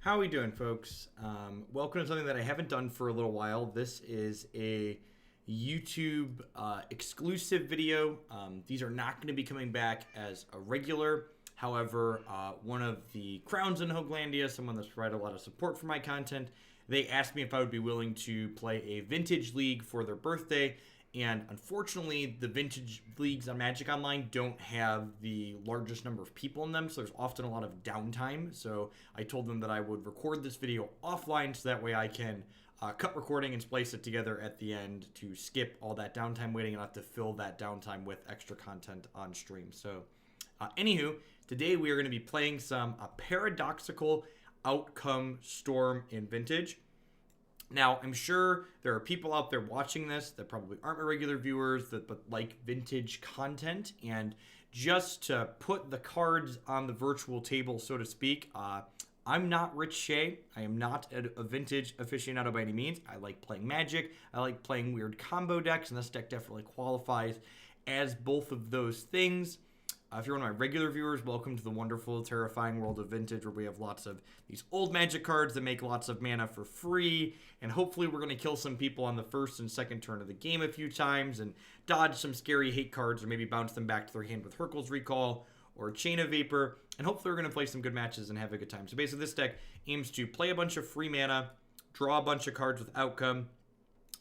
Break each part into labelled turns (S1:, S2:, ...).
S1: How are we doing, folks? Welcome to something that I haven't done for a little while. This is a YouTube exclusive video. These are not going to be coming back as a regular. However, one of the crowns in Hooglandia, someone that's provided a lot of support for my content, they asked me if I would be willing to play a vintage league for their birthday. And unfortunately, the vintage leagues on Magic Online don't have the largest number of people in them, so there's often a lot of downtime. So I told them that I would record this video offline so that way I can cut recording and splice it together at the end to skip all that downtime waiting and not to fill that downtime with extra content on stream. So anywho, today we are going to be playing some Paradoxical Outcome Storm in Vintage. Now, I'm sure there are people out there watching this that probably aren't my regular viewers but like vintage content. And just to put the cards on the virtual table, so to speak, I'm not Rich Shea. I am not a vintage aficionado by any means. I like playing Magic. I like playing weird combo decks, and this deck definitely qualifies as both of those things. If you're one of my regular viewers, welcome to the wonderful, terrifying world of Vintage, where we have lots of these old Magic cards that make lots of mana for free, and hopefully we're going to kill some people on the first and second turn of the game a few times, and dodge some scary hate cards, or maybe bounce them back to their hand with Hurkyl's Recall, or Chain of Vapor, and hopefully we're going to play some good matches and have a good time. So basically this deck aims to play a bunch of free mana, draw a bunch of cards with Outcome.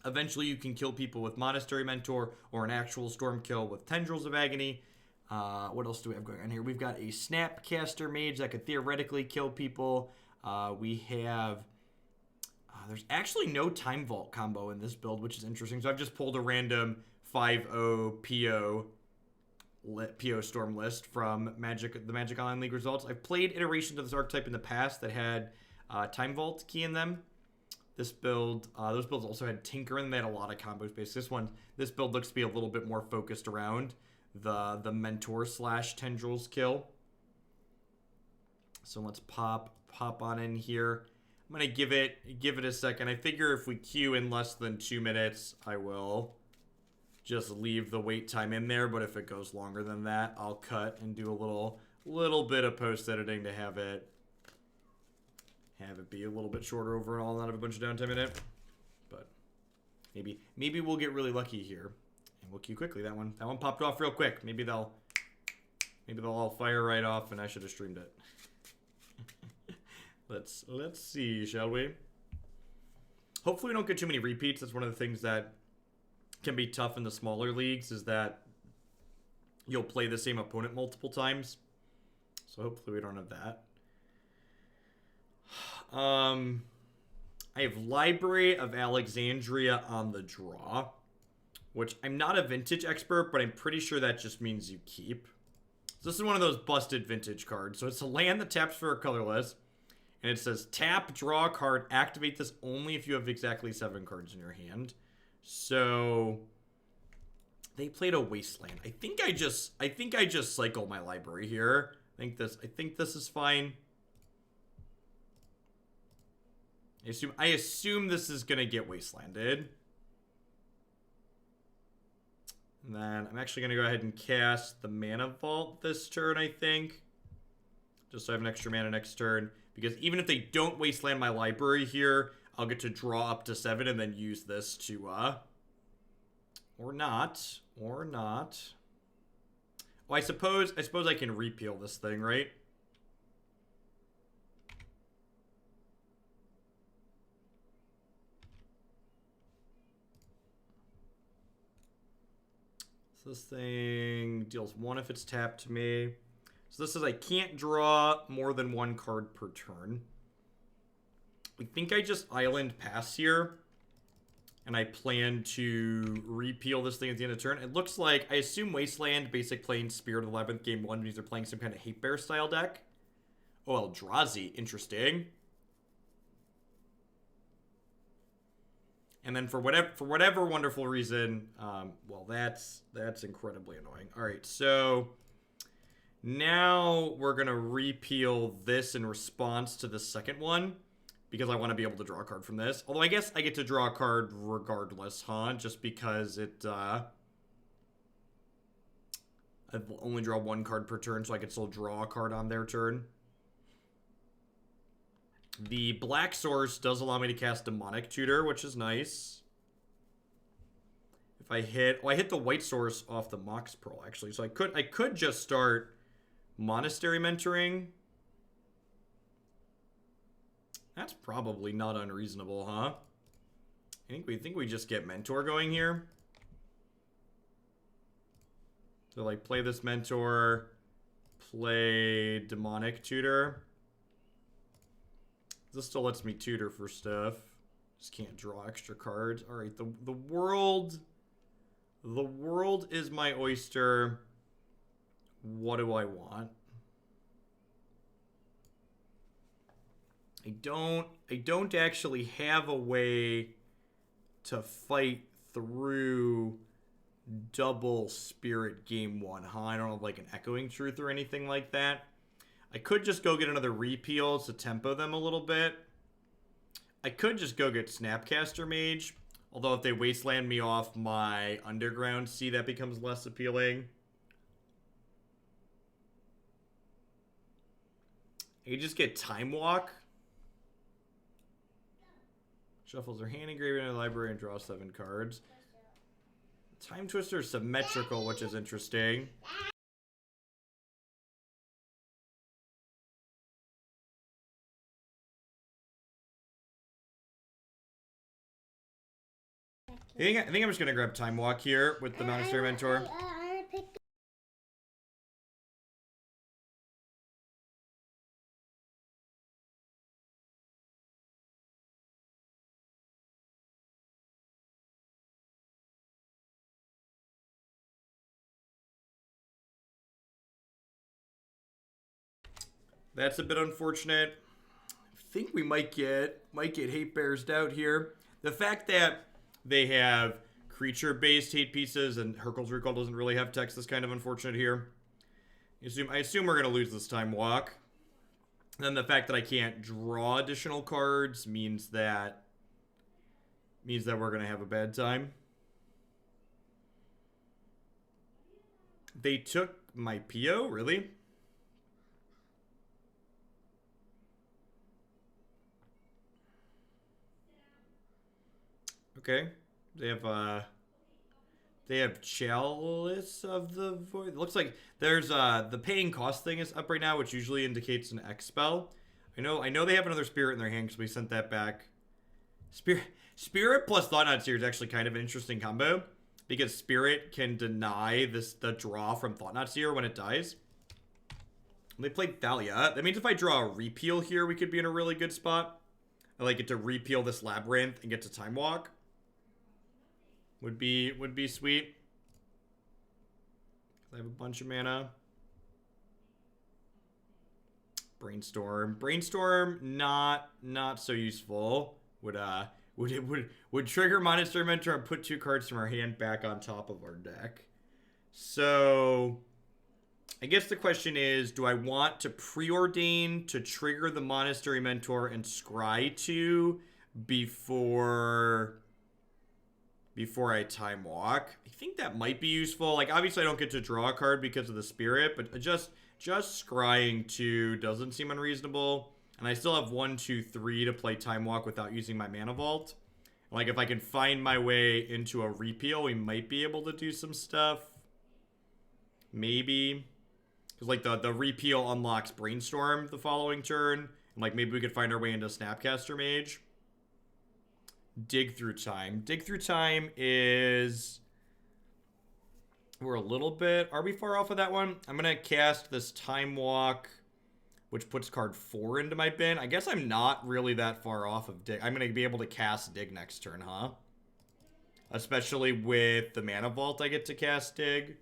S1: Eventually you can kill people with Monastery Mentor, or an actual Storm kill with Tendrils of Agony. What else do we have going on here? We've got a Snapcaster Mage that could theoretically kill people. We have... there's actually no Time Vault combo in this build, which is interesting. So I've just pulled a random 5-0 PO Storm list from the Magic Online League results. I've played iterations of this archetype in the past that had Time Vault key in them. This build, those builds also had Tinker, and they had a lot of combos based. This build looks to be a little bit more focused around the Mentor / Tendrils kill. So let's pop on in here. I'm gonna give it a second. I figure if we queue in less than 2 minutes, I will just leave the wait time in there. But if it goes longer than that, I'll cut and do a little bit of post editing to have it be a little bit shorter overall, not have a bunch of downtime in it. But maybe we'll get really lucky here. We'll queue quickly. That one popped off real quick. Maybe they'll all fire right off, and I should have streamed it. Let's see, shall we? Hopefully we don't get too many repeats. That's one of the things that can be tough in the smaller leagues, is that you'll play the same opponent multiple times. So hopefully we don't have that. I have Library of Alexandria on the draw, which I'm not a vintage expert, but I'm pretty sure that just means you keep. So this is one of those busted vintage cards. So it's a land that taps for a colorless, and it says tap, draw a card, activate this only if you have exactly 7 cards in your hand. So they played a Wasteland. I think I just cycle my library here. I think this is fine. I assume this is gonna get Wastelanded. And then I'm actually going to go ahead and cast the Mana Vault this turn, I think. Just so I have an extra mana next turn. Because even if they don't wasteland my library here, I'll get to draw up to 7 and then use this to, or not. Oh, I suppose I can repeal this thing, right? This thing deals 1 if it's tapped to me. So this says I can't draw more than 1 card per turn. I think I just island pass here. And I plan to repeal this thing at the end of the turn. It looks like, I assume Wasteland, basic playing Spirit of the 11th, game 1 means they're playing some kind of Hate Bear style deck. Oh, Eldrazi. Interesting. And then for whatever wonderful reason, well, that's incredibly annoying. All right, so now we're going to repeal this in response to the second one, because I want to be able to draw a card from this. Although I guess I get to draw a card regardless, huh? Just because I only draw 1 card per turn, so I can still draw a card on their turn. The black source does allow me to cast Demonic Tutor, which is nice. If I hit... Oh, I hit the white source off the Mox Pearl, actually. So I could just start Monastery Mentoring. That's probably not unreasonable, huh? I think we just get Mentor going here. So, like, play this Mentor, play Demonic Tutor. This still lets me tutor for stuff. Just can't draw extra cards. All right, the world is my oyster. What do I want? I don't actually have a way to fight through double spirit game one, huh? I don't have like an Echoing Truth or anything like that. I could just go get another Repeal to tempo them a little bit. I could just go get Snapcaster Mage. Although if they wasteland me off my Underground Sea, that becomes less appealing. You just get Time Walk. Shuffles their hand engraving in the library and draw 7 cards. Timetwister is symmetrical, which is interesting. I think I'm just going to grab Time Walk here with the Monastery Mentor. That's a bit unfortunate. I think we might get hate bears out here. The fact that they have creature-based hate pieces and Hurkyl's Recall doesn't really have text is kind of unfortunate here. I assume we're going to lose this Time Walk. Then the fact that I can't draw additional cards means that we're going to have a bad time. They took my PO? Really? Okay. They have Chalice of the Void. It looks like there's the paying cost thing is up right now, which usually indicates an X spell. I know they have another Spirit in their hand because we sent that back. Spirit plus Thought Knot Seer is actually kind of an interesting combo because Spirit can deny the draw from Thought Knot Seer when it dies. They played Thalia. That means if I draw a Repeal here, we could be in a really good spot. I like it to Repeal this Labyrinth and get to Time Walk. Would be sweet. I have a bunch of mana. Brainstorm, not so useful. Would trigger Monastery Mentor and put 2 cards from our hand back on top of our deck. So I guess the question is, do I want to Preordain to trigger the Monastery Mentor and scry 2 before I Time Walk? I think that might be useful. Like, obviously I don't get to draw a card because of the Spirit, but just scrying 2 doesn't seem unreasonable. And I still have 1, 2, 3 to play Time Walk without using my Mana Vault. Like, if I can find my way into a Repeal, we might be able to do some stuff. Maybe. Because, like, the Repeal unlocks Brainstorm the following turn. And, like, maybe we could find our way into Snapcaster Mage. Dig Through Time. Dig Through Time is... We're a little bit... Are we far off of that one? I'm going to cast this Time Walk, which puts card 4 into my bin. I guess I'm not really that far off of Dig. I'm going to be able to cast Dig next turn, huh? Especially with the Mana Vault, I get to cast Dig.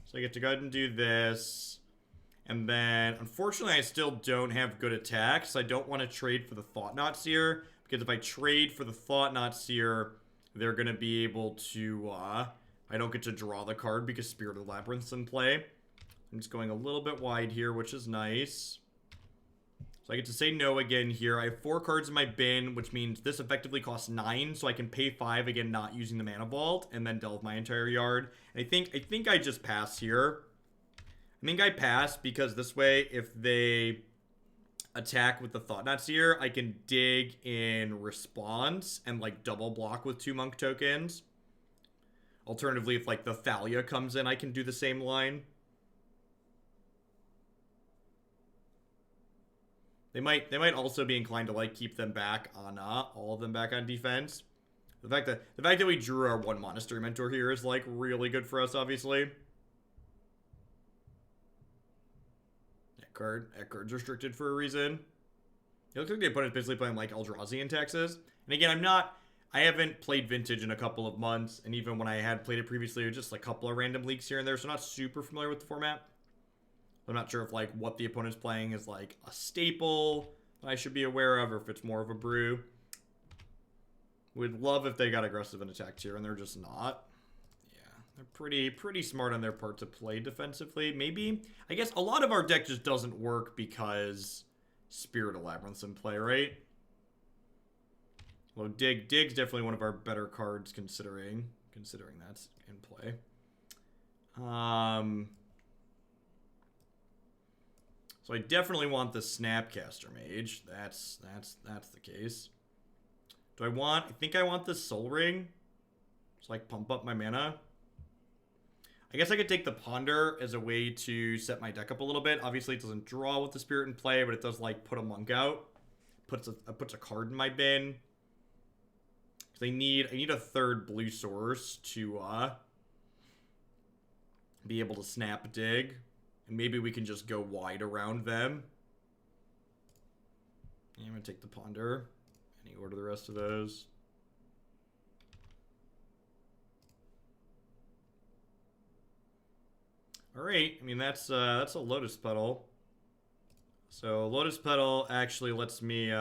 S1: So I get to go ahead and do this. And then, unfortunately, I still don't have good attacks. I don't want to trade for the Thought Knot Seer. Because if I trade for the Thought Knot Seer, they're going to be able to, I don't get to draw the card because Spirit of the Labyrinth's in play. I'm just going a little bit wide here, which is nice. So I get to say no again here. I have 4 cards in my bin, which means this effectively costs 9, so I can pay 5 again, not using the Mana Vault, and then delve my entire yard. And I think I just pass here. I think I pass because this way, if they attack with the Thought-Knot Seer, I can dig in response and, like, double block with 2 monk tokens. Alternatively, if, like, the Thalia comes in, I can do the same line. They might also be inclined to, like, keep them back on, all of them back on defense. The fact that we drew our 1 Monastery Mentor here is, like, really good for us, obviously. That card's restricted for a reason. It looks like the opponent's basically playing, like, Eldrazi in Texas. And again, I haven't played Vintage in a couple of months, and even when I had played it previously, it was just a couple of random leaks here and there, so I'm not super familiar with the format. I'm not sure if, like, what the opponent's playing is, like, a staple that I should be aware of, or if it's more of a brew. Would love if they got aggressive in attack tier, and they're just not. Yeah, they're pretty smart on their part to play defensively. Maybe, I guess a lot of our deck just doesn't work because Spirit of Labyrinth's in play, right? Well, Dig's definitely one of our better cards considering that's in play. So I definitely want the Snapcaster Mage. That's the case. I think I want the Soul Ring. Just, like, pump up my mana. I guess I could take the Ponder as a way to set my deck up a little bit. Obviously, it doesn't draw with the Spirit in play, but it does, like, put a monk out. Puts a card in my bin. Because I need a 3rd blue source to be able to snap dig. And maybe we can just go wide around them. I'm going to take the Ponder. Any order the rest of those. Alright, I mean, that's a Lotus Petal. So, Lotus Petal actually lets me,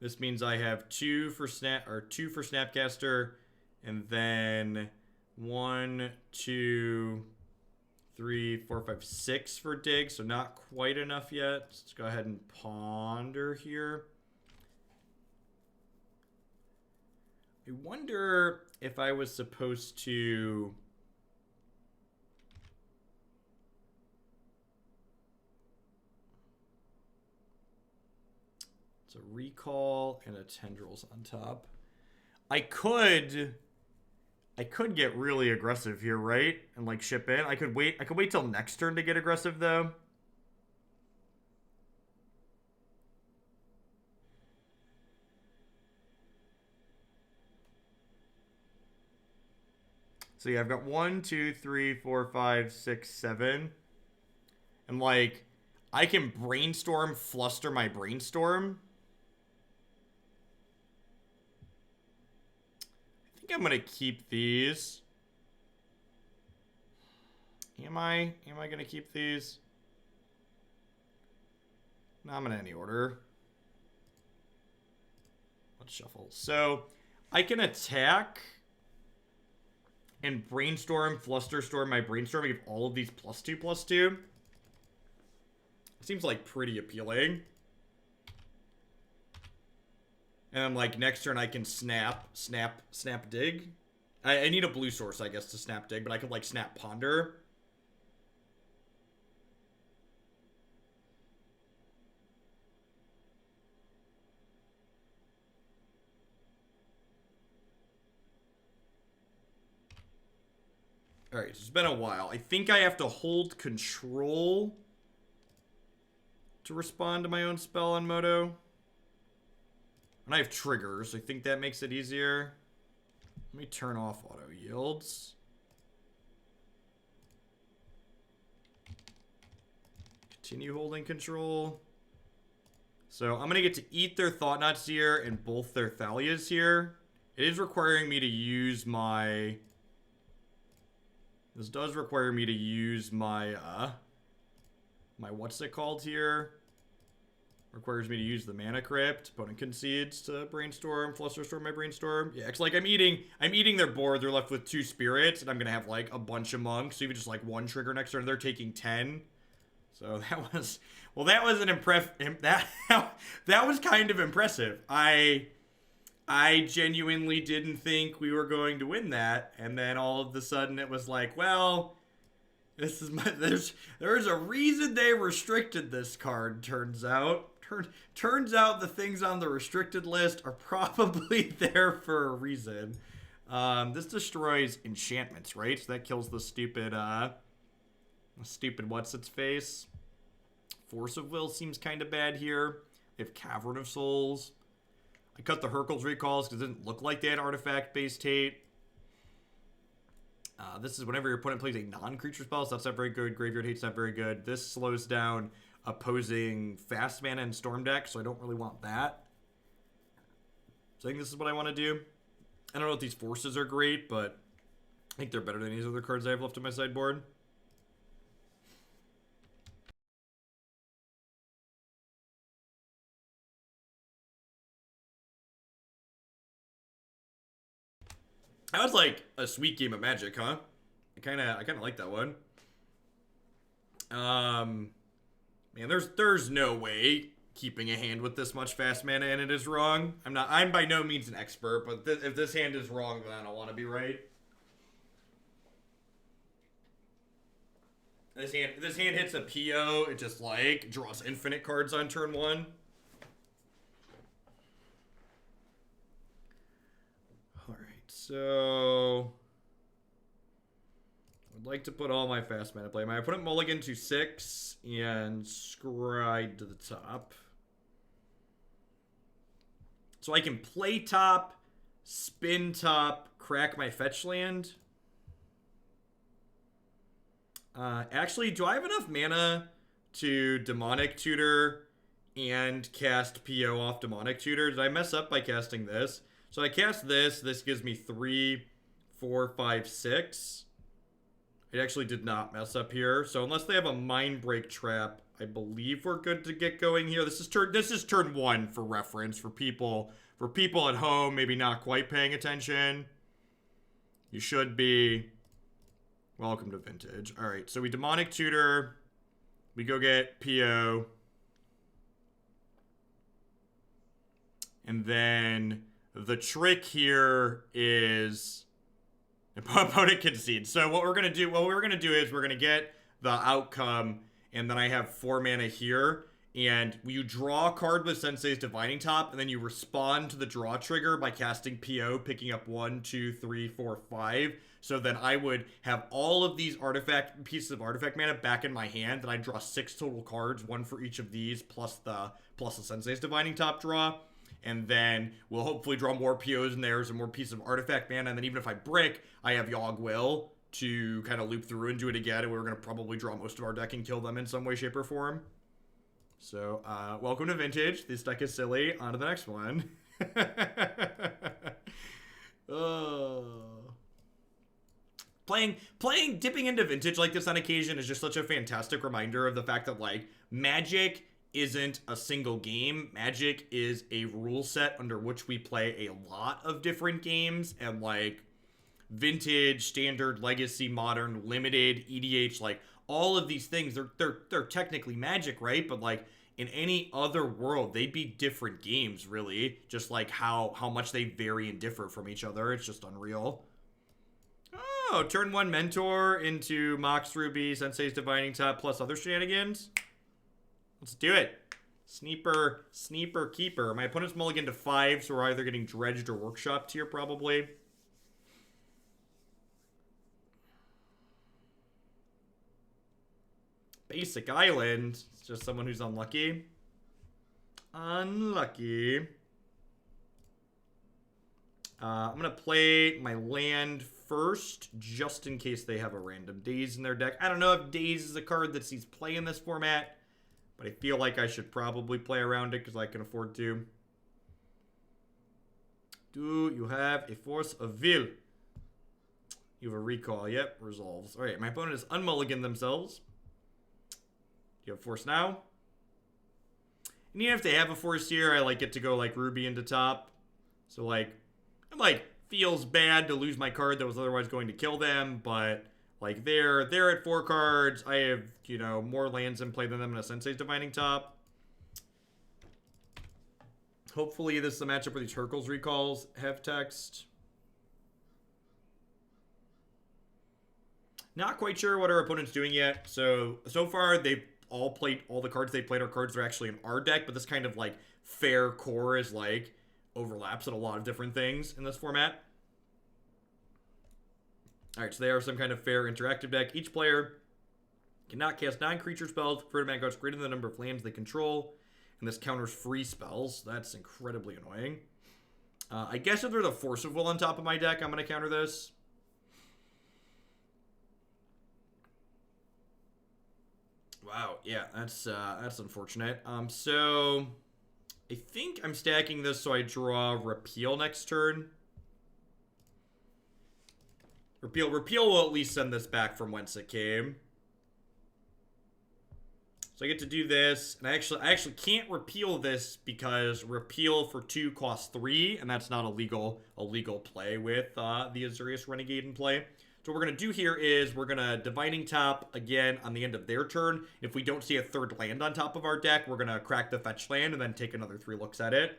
S1: this means I have 2 for Snapcaster, and then 1, 2... 3, 4, 5, 6 for dig, so not quite enough yet. Let's go ahead and Ponder here. I wonder if I was supposed to... It's a Recall and a Tendrils on top. I could get really aggressive here, right? And, like, ship in. I could wait till next turn to get aggressive, though. So, yeah, I've got 1, 2, 3, 4, 5, 6, 7. And, like, I can Brainstorm fluster my Brainstorm. I think I'm gonna keep these. Am I gonna keep these? No, I'm in any order. Let's shuffle. So I can attack and Brainstorm, Flusterstorm my Brainstorm, and give all of these +2/+2. Seems like pretty appealing. And then, like, next turn I can snap dig. I need a blue source, I guess, to snap dig, but I could, like, snap Ponder. Alright, so it's been a while. I think I have to hold control to respond to my own spell on Moto. And I have triggers. I think that makes it easier. Let me turn off auto yields. Continue holding control. So I'm going to get to eat their Thought-Knot Seer and both their Thalias here. It is requiring me to use my... This does require me to use my, what's it called here? Requires me to use the Mana Crypt. Opponent concedes to Brainstorm, Flusterstorm my Brainstorm. Yeah, it's like I'm eating their board. They're left with 2 spirits, and I'm gonna have like a bunch of monks. So even just like 1 trigger next turn, they're taking 10. So that was, well, that was an that was kind of impressive. I genuinely didn't think we were going to win that, and then all of a sudden it was like, well, This is my there's a reason they restricted this card, turns out. Turns out the things on the restricted list are probably there for a reason. This destroys enchantments, right? So that kills the stupid what's its face. Force of Will seems kind of bad here. They have Cavern of Souls. I cut the Hurkyl's recalls because it didn't look like they had artifact-based hate. This is whenever your opponent plays a non-creature spell, so that's not very good. Graveyard hate's not very good. This slows down opposing fast mana and storm deck, so I don't really want that. So I think this is what I want to do. I don't know if these forces are great, but I think they're better than these other cards I have left on my sideboard. That was like a sweet game of Magic, huh? I kind of like that one. Man, there's no way keeping a hand with this much fast mana in it is wrong. I'm by no means an expert, but if this hand is wrong, then I don't want to be right. This hand hits a PO, it just like draws infinite cards on turn 1. All right, so I'd like to put all my fast mana play. My opponent mulligan to 6 and scry to the top. So I can play top, spin top, crack my fetch land. Actually, do I have enough mana to Demonic Tutor and cast PO off Demonic Tutor? Did I mess up by casting this? So I cast this. This gives me 3, 4, 5, 6. It actually did not mess up here. So unless they have a Mind Break trap, I believe we're good to get going here. This is turn 1 for reference for people at home maybe not quite paying attention. You should be. Welcome to Vintage. All right, so we Demonic Tutor. We go get PO. And then the trick here is opponent concedes. So what we're gonna do is we're gonna get the outcome, and then I have 4 mana here, and you draw a card with Sensei's Divining Top, and then you respond to the draw trigger by casting PO, picking up 1, 2, 3, 4, 5. So then I would have all of these pieces of artifact mana back in my hand, and I draw 6 total cards, 1 for each of these, plus the Sensei's Divining Top draw. And then we'll hopefully draw more POs in there, and more pieces of artifact mana. And then even if I brick, I have Yawgmoth to kind of loop through and do it again. And we're going to probably draw most of our deck and kill them in some way, shape, or form. So, welcome to Vintage. This deck is silly. On to the next one. Dipping into Vintage like this on occasion is just such a fantastic reminder of the fact that, like, Magic isn't a single game. Magic is a rule set under which we play a lot of different games, and like Vintage, Standard, Legacy, Modern, Limited, EDH, like all of these things, they're technically Magic, right? But like in any other world, they'd be different games, really. Just like how much they vary and differ from each other. It's just unreal. Oh, turn 1 Mentor into Mox Ruby, Sensei's Divining Top, plus other shenanigans. Let's do it. Sneaper, Keeper. My opponent's mulligan to 5, so we're either getting dredged or workshopped here, probably. Basic Island. It's just someone who's unlucky. Unlucky. I'm going to play my land first, just in case they have a random Daze in their deck. I don't know if Daze is a card that sees play in this format, but I feel like I should probably play around it because I can afford to. Do you have a Force of Will? You have a Recall. Yep, resolves. All right, my opponent has unmulliganed themselves. Do you have Force now? And even if they have a Force here, I like get to go like Ruby into top. So like, it like feels bad to lose my card that was otherwise going to kill them, but like they're at 4 cards. I have, you know, more lands in play than them in a Sensei's Divining Top. Hopefully this is a matchup where these Hurkyl's recalls have text. Not quite sure what our opponent's doing yet. So far, they've all played, all the cards they played are cards that are actually in our deck, but this kind of, like, fair core is, like, overlaps at a lot of different things in this format. Alright, so they are some kind of fair interactive deck. Each player cannot cast non-creature spells for mana cost greater than the number of lands they control, and this counters free spells. That's incredibly annoying. I guess if there's a Force of Will on top of my deck, I'm going to counter this. Wow, yeah, that's unfortunate. So I think I'm stacking this so I draw Repeal next turn. Repeal will at least send this back from whence it came. So I get to do this, and I actually can't repeal this because repeal for 2 costs 3, and that's not a legal play with the Azorius Renegade in play. So what we're going to do here is we're going to Divining Top again on the end of their turn. If we don't see a third land on top of our deck, we're going to crack the fetch land and then take another 3 looks at it.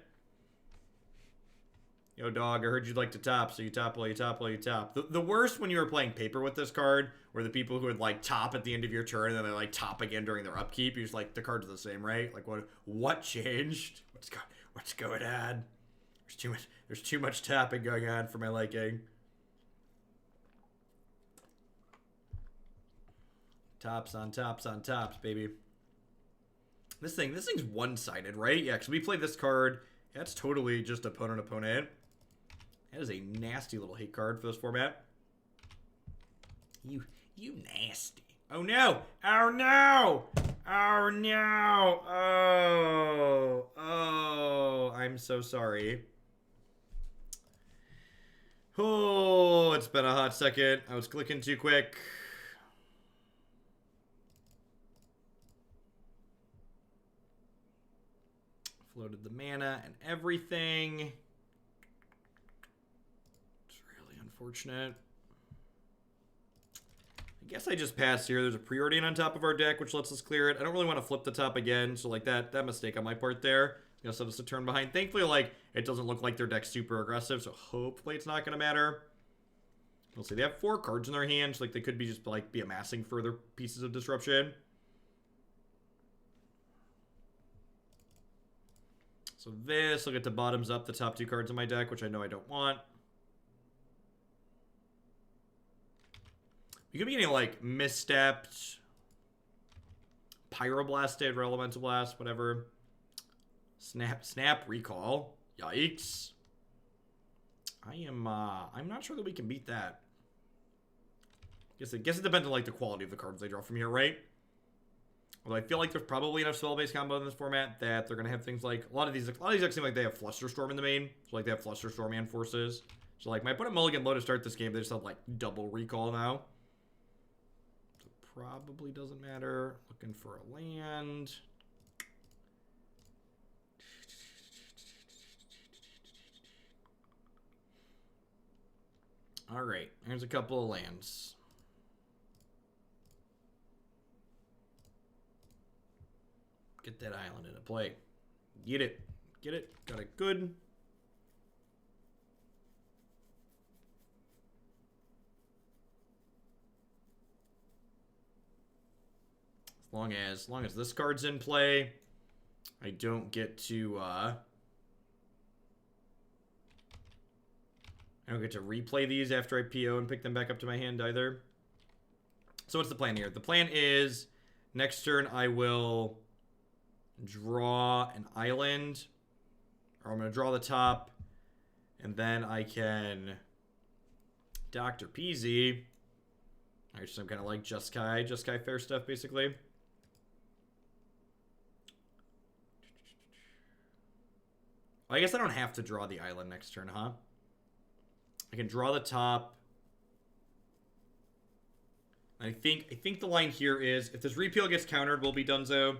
S1: Yo, dog, I heard you'd like to top, so you top while you top while you top. The worst when you were playing paper with this card were the people who would, like, top at the end of your turn and then they, like, top again during their upkeep. You're just like, the cards are the same, right? Like, what changed? What's going on? There's too much tapping going on for my liking. Tops on tops on tops, baby. This thing's one-sided, right? Yeah, because we play this card. That's totally just opponent. That is a nasty little hate card for this format. You nasty. Oh no! Oh no! Oh no! Oh, I'm so sorry. Oh, it's been a hot second. I was clicking too quick. Floated the mana and everything. It's really unfortunate. I guess I just passed here. There's a Preordain on top of our deck, which lets us clear it. I don't really want to flip the top again, so like that mistake on my part there. You know, set us a turn behind. Thankfully, like, it doesn't look like their deck's super aggressive, so hopefully it's not going to matter. We'll see. They have 4 cards in their hands. Like, they could be just, like, be amassing further pieces of disruption. So this, I'll get to bottoms up the top 2 cards in my deck, which I know I don't want. You could be getting, like, Misstepped, Pyroblasted, or Elemental Blast, whatever. Snap Recall. Yikes. I'm not sure that we can beat that. Guess it depends on, like, the quality of the cards they draw from here, right? Well, I feel like there's probably enough spell-based combo in this format that they're going to have things like... A lot of these decks seem like they have Flusterstorm in the main. So, like, they have Flusterstorm and Forces. So, like, my opponent mulligan low to start this game. They just have, like, double recall now. So, probably doesn't matter. Looking for a land. Alright, here's a couple of lands. Get that island into play. Get it. Get it. Got it good. As long as this card's in play, I don't get to replay these after I PO and pick them back up to my hand either. So what's the plan here? The plan is next turn I will draw an island, or I'm going to draw the top, and then I can Dr. Peasy. Or some kind of like Just Kai fair stuff, basically. I guess I don't have to draw the island next turn, huh? I can draw the top. I think the line here is if this repeal gets countered, we'll be donezo.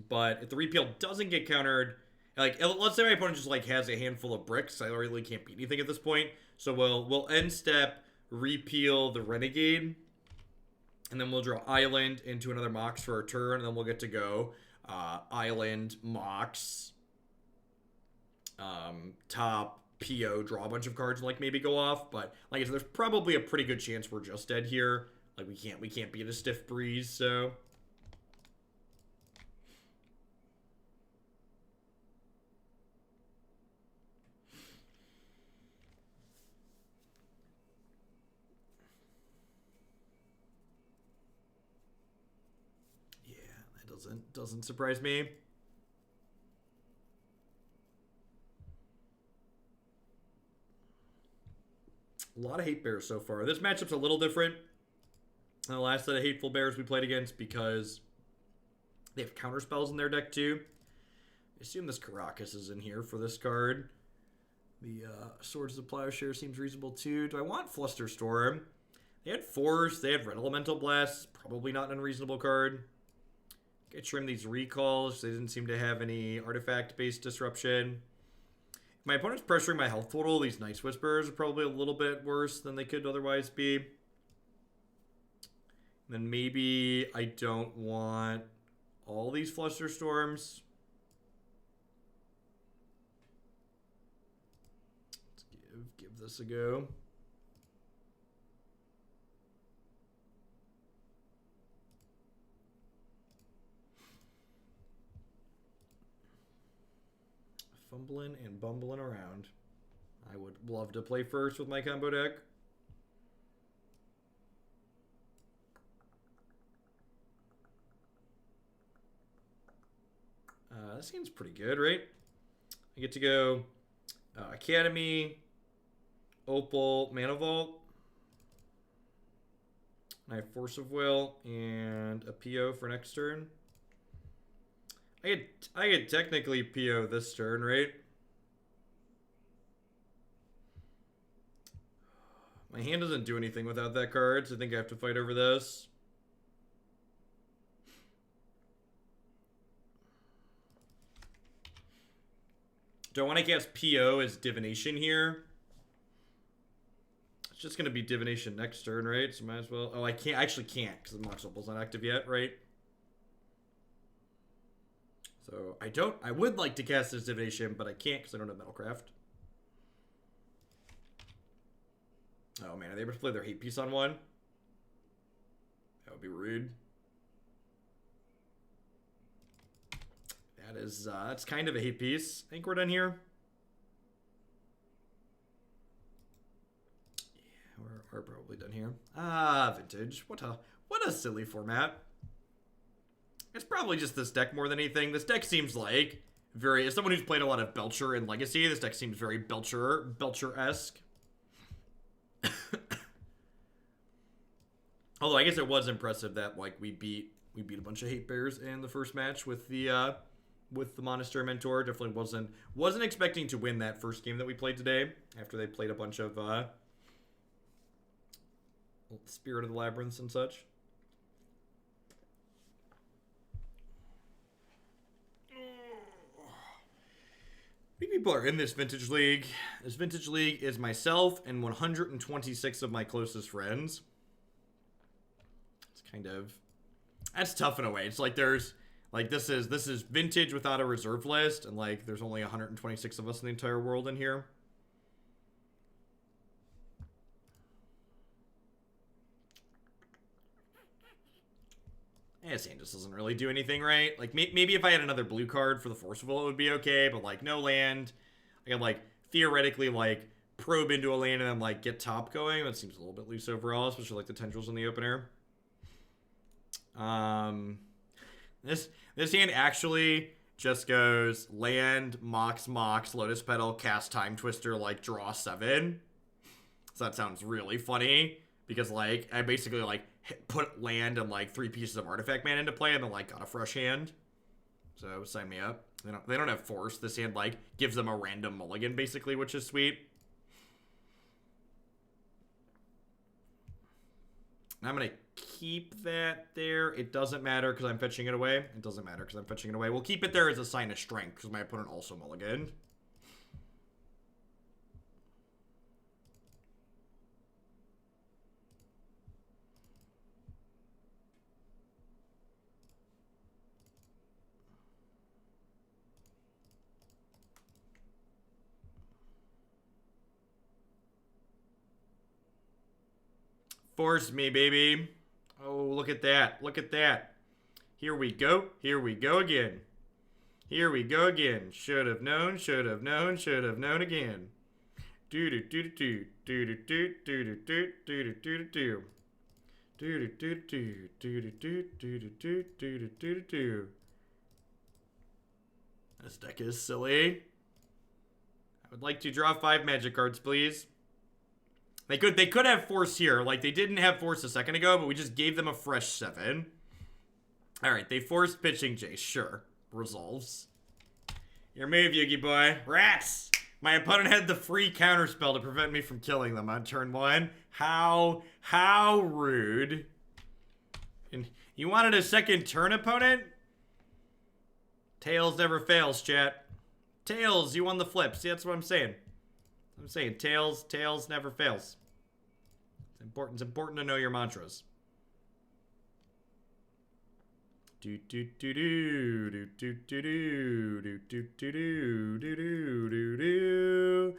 S1: But if the repeal doesn't get countered, like, let's say my opponent just, like, has a handful of bricks. I really can't beat anything at this point. So we'll end step, repeal the Renegade, and then we'll draw Island into another Mox for our turn, and then we'll get to go Island, Mox, top, PO, draw a bunch of cards, and like maybe go off. But like I said, there's probably a pretty good chance we're just dead here. Like we can't beat a stiff breeze, so. Yeah, that doesn't surprise me. A lot of hate bears so far. This matchup's a little different than the last set of hateful bears we played against because they have counter spells in their deck too. I assume this Caracas is in here for this card. The Swords of Plowshare seems reasonable too. Do I want Flusterstorm? They had Force. They had Red Elemental Blast. Probably not an unreasonable card. I trim these recalls. They didn't seem to have any artifact-based disruption. If my opponent's pressuring my health total, these Nice Whispers are probably a little bit worse than they could otherwise be. And then maybe I don't want all these Flusterstorms. Let's give this a go. Fumbling and bumbling around. I would love to play first with my combo deck. That seems pretty good, right? I get to go Academy, Opal, Mana Vault. I have Force of Will and a PO for next turn. I could technically PO this turn, right? My hand doesn't do anything without that card, so I think I have to fight over this. Do I want to cast PO as Divination here? It's just going to be Divination next turn, right? So might as well... Oh, I actually can't because the Mox Opal's not active yet, right? So I would like to cast this Divination, but I can't because I don't have Metalcraft. Oh man, are they able to play their hate piece on one? That would be rude. That is, that's kind of a hate piece. I think we're done here. Yeah, we're probably done here. Vintage. What a silly format. It's probably just this deck more than anything. This deck seems like as someone who's played a lot of Belcher and Legacy, this deck seems very Belcher-esque. Although I guess it was impressive that like we beat a bunch of hate bears in the first match with the Monastery Mentor. Definitely wasn't expecting to win that first game that we played today after they played a bunch of Spirit of the Labyrinths and such. How many people are in this Vintage League? This Vintage League is myself and 126 of my closest friends. It's kind of... That's tough in a way. It's like there's... Like, this is Vintage without a reserve list, and, like, there's only 126 of us in the entire world in here. This hand just doesn't really do anything, right? Like, maybe if I had another blue card for the Forceful, it would be okay, but, like, no land. I could, like, theoretically, like, probe into a land and then, like, get top going. That seems a little bit loose overall, especially, like, the Tendrils in the opener. This hand actually just goes land, Mox, Lotus Petal, cast Timetwister, like, draw 7. So that sounds really funny, because, like, I basically, like, put land and like 3 pieces of artifact mana into play and then like got a fresh hand. So sign me up. They don't have force. This hand like gives them a random mulligan basically, which is sweet. And I'm gonna keep that there. It doesn't matter because I'm fetching it away. It doesn't matter because I'm fetching it away. We'll keep it there as a sign of strength because my opponent also mulliganed. Force me, baby. Oh, look at that. Look at that. Here we go. Here we go again. Here we go again. Should have known, should have known, should have known again. Do do do do do do do do do do do do. Do do do do do do do do do do do. This deck is silly. I would like to draw 5 magic cards, please. They could have force here. Like, they didn't have force a second ago, but we just gave them a fresh 7. Alright, they forced pitching Jace. Sure. Resolves. Your move, Yugi boy. Rats! My opponent had the free counterspell to prevent me from killing them on turn 1. How rude. And you wanted a second turn, opponent? Tails never fails, chat. Tails, you won the flip. See, that's what I'm saying. I'm saying tails never fails. It's important to know your mantras. Do do do do do do do do do do do do do do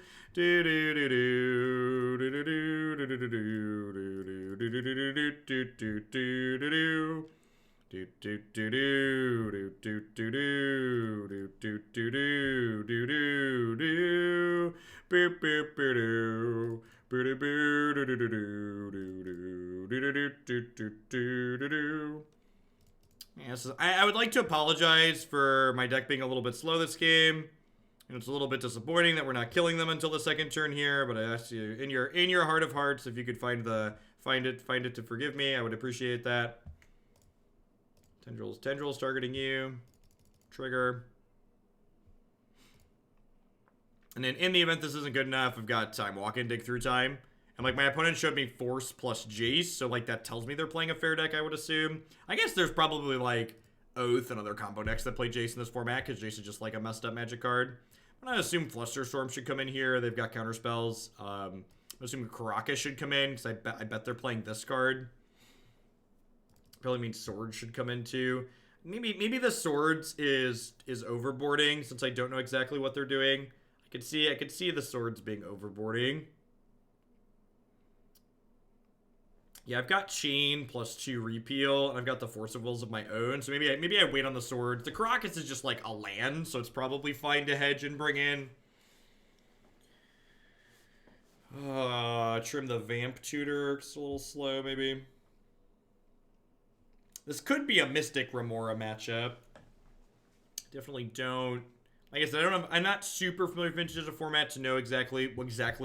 S1: Yes, I would like to apologize for my deck being a little bit slow this game. And it's a little bit disappointing that we're not killing them until the second turn here, but I asked you in your heart of hearts if you could find it to forgive me. I would appreciate that. Tendrils targeting you. Trigger. And then in the event this isn't good enough, I've got Time Walk In, Dig Through Time. And, like, my opponent showed me Force plus Jace, so, like, that tells me they're playing a fair deck, I would assume. I guess there's probably, like, Oath and other combo decks that play Jace in this format, because Jace is just, like, a messed up magic card. But I assume Flusterstorm should come in here. They've got counterspells. I assume Caracas should come in, because I bet they're playing this card. Probably means Swords should come in, too. Maybe the Swords is overboarding, since I don't know exactly what they're doing. I could see the Swords being overboarding. Yeah, I've got Chain plus 2 Repeal, and I've got the Force of Wills of my own, so maybe I wait on the Swords. The Caracas is just like a land, so it's probably fine to hedge and bring in. Trim the Vamp Tutor, it's a little slow, maybe. This could be a Mystic Remora matchup. Definitely don't. Like I said, I'm not super familiar with Vintage as a format to know exactly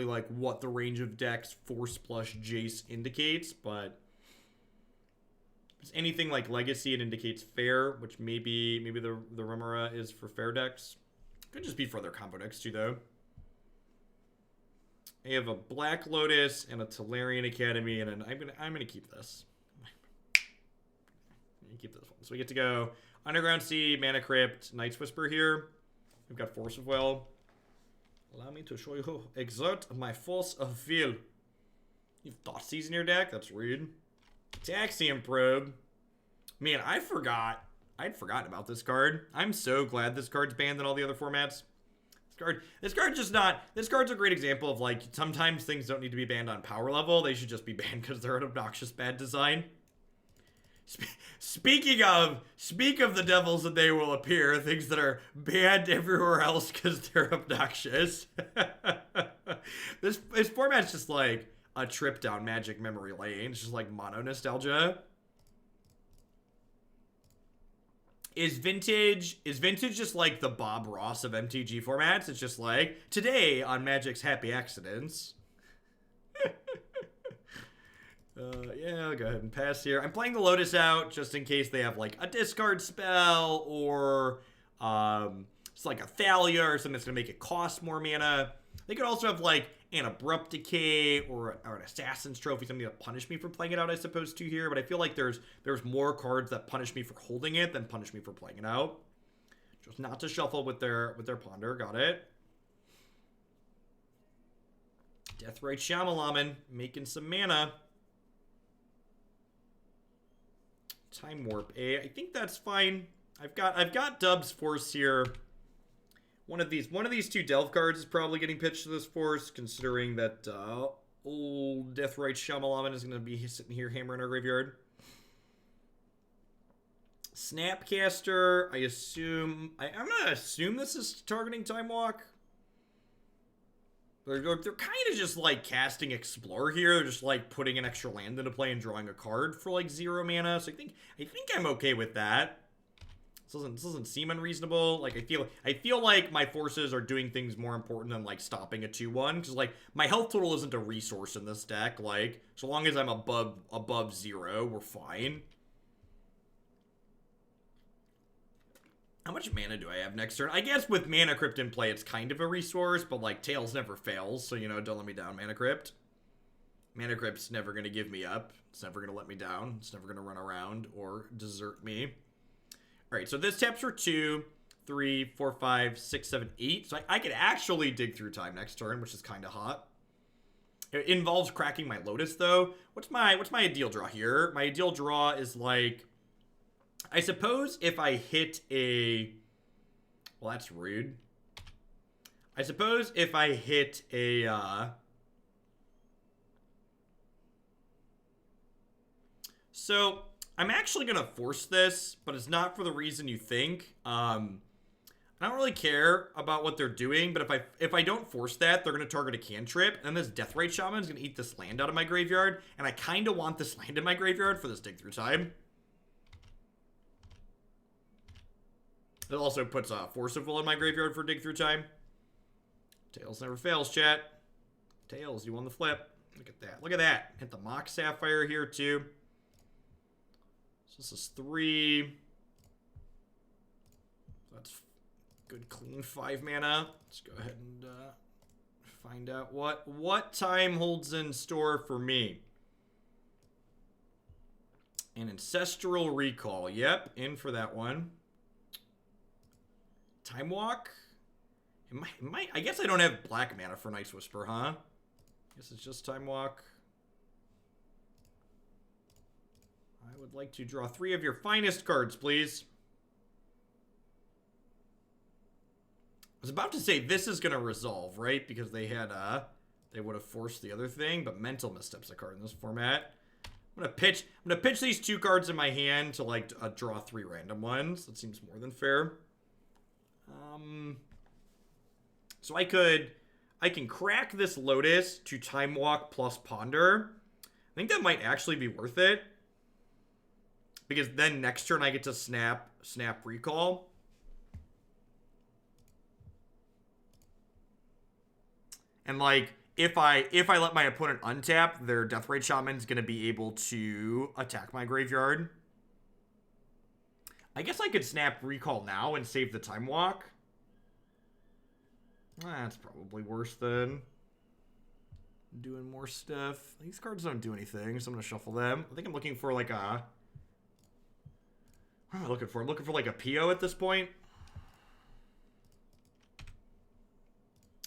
S1: like what the range of decks Force plus Jace indicates, but if it's anything like Legacy, it indicates fair, which maybe the Remora is for fair decks. Could just be for other combo decks too, though. I have a Black Lotus and a Tolarian Academy, and I'm gonna keep this. I'm gonna keep this one. So we get to go Underground Sea, Mana Crypt, Night's Whisper here. We've got Force of Will. Allow me to show you exert my force of will. You've Thoughtseize in your deck? That's rude. Gitaxian Probe. Man, I'd forgotten about this card. I'm so glad this card's banned in all the other formats. This card's a great example of, like, sometimes things don't need to be banned on power level. They should just be banned because they're an obnoxious bad design. Speak of the devils and they will appear, things that are banned everywhere else because they're obnoxious. This format's just like a trip down Magic memory lane. It's just like mono nostalgia. Is vintage just like the Bob Ross of MTG formats? It's just like, today on Magic's Happy Accidents. Yeah, I'll go ahead and pass here. I'm playing the Lotus out just in case they have, like, a discard spell or it's like a Thalia or something that's going to make it cost more mana. They could also have, like, an Abrupt Decay or an Assassin's Trophy, something that punish me for playing it out, I suppose, too, here. But I feel like there's more cards that punish me for holding it than punish me for playing it out. Just not to shuffle with their Ponder. Got it. Deathrite Shyamalan making some mana. Time Warp I think that's fine. I've got Dub's Force here. One of these two Delve cards is probably getting pitched to this Force, considering that old Deathrite Shyamalan is going to be sitting here hammering our graveyard. Snapcaster, I assume... I'm going to assume this is targeting Time Walk. They're kind of just, like, casting Explore here. They're just, like, putting an extra land into play and drawing a card for, like, 0 mana. So I think I'm okay with that. This doesn't seem unreasonable. Like, I feel like my forces are doing things more important than, like, stopping a 2-1. Because, like, my health total isn't a resource in this deck. Like, so long as I'm above 0, we're fine. How much mana do I have next turn? I guess with Mana Crypt in play, it's kind of a resource, but, like, Tails never fails, so, you know, don't let me down, Mana Crypt. Mana Crypt's never going to give me up. It's never going to let me down. It's never going to run around or desert me. Alright, so this taps for 2, 3, 4, 5, 6, 7, 8. So I could actually dig through time next turn, which is kind of hot. It involves cracking my Lotus, though. What's my ideal draw here? My ideal draw is, like... I suppose if I hit a... Well, that's rude. I suppose if I hit a... So, I'm actually going to force this, but it's not for the reason you think. I don't really care about what they're doing, but if I don't force that, they're going to target a cantrip, and this Deathrite Shaman is going to eat this land out of my graveyard, and I kind of want this land in my graveyard for this dig through time. It also puts a Forcible in my graveyard for dig through time. Tails never fails, chat. Tails, you won the flip. Look at that. Look at that. Hit the Mox Sapphire here, too. So this is 3. That's good, clean 5 mana. Let's go ahead and find out what time holds in store for me. An Ancestral Recall. Yep, in for that one. Time Walk? It might, I guess I don't have black mana for Night's Whisper, huh? I guess it's just Time Walk. I would like to draw 3 of your finest cards, please. I was about to say this is going to resolve, right? Because they had, they would have forced the other thing, but Mental Misstep's a card in this format. I'm gonna pitch these 2 cards in my hand to, like, draw 3 random ones. That seems more than fair. So I can crack this Lotus to Time Walk plus Ponder. I think that might actually be worth it. Because then next turn I get to snap Recall. And, like, if I let my opponent untap, their Deathrite Shaman's gonna be able to attack my graveyard. I guess I could snap Recall now and save the Time Walk. That's probably worse than doing more stuff. These cards don't do anything, so I'm going to shuffle them. I think I'm looking for, like, a... What am I looking for? I'm looking for, like, a PO at this point.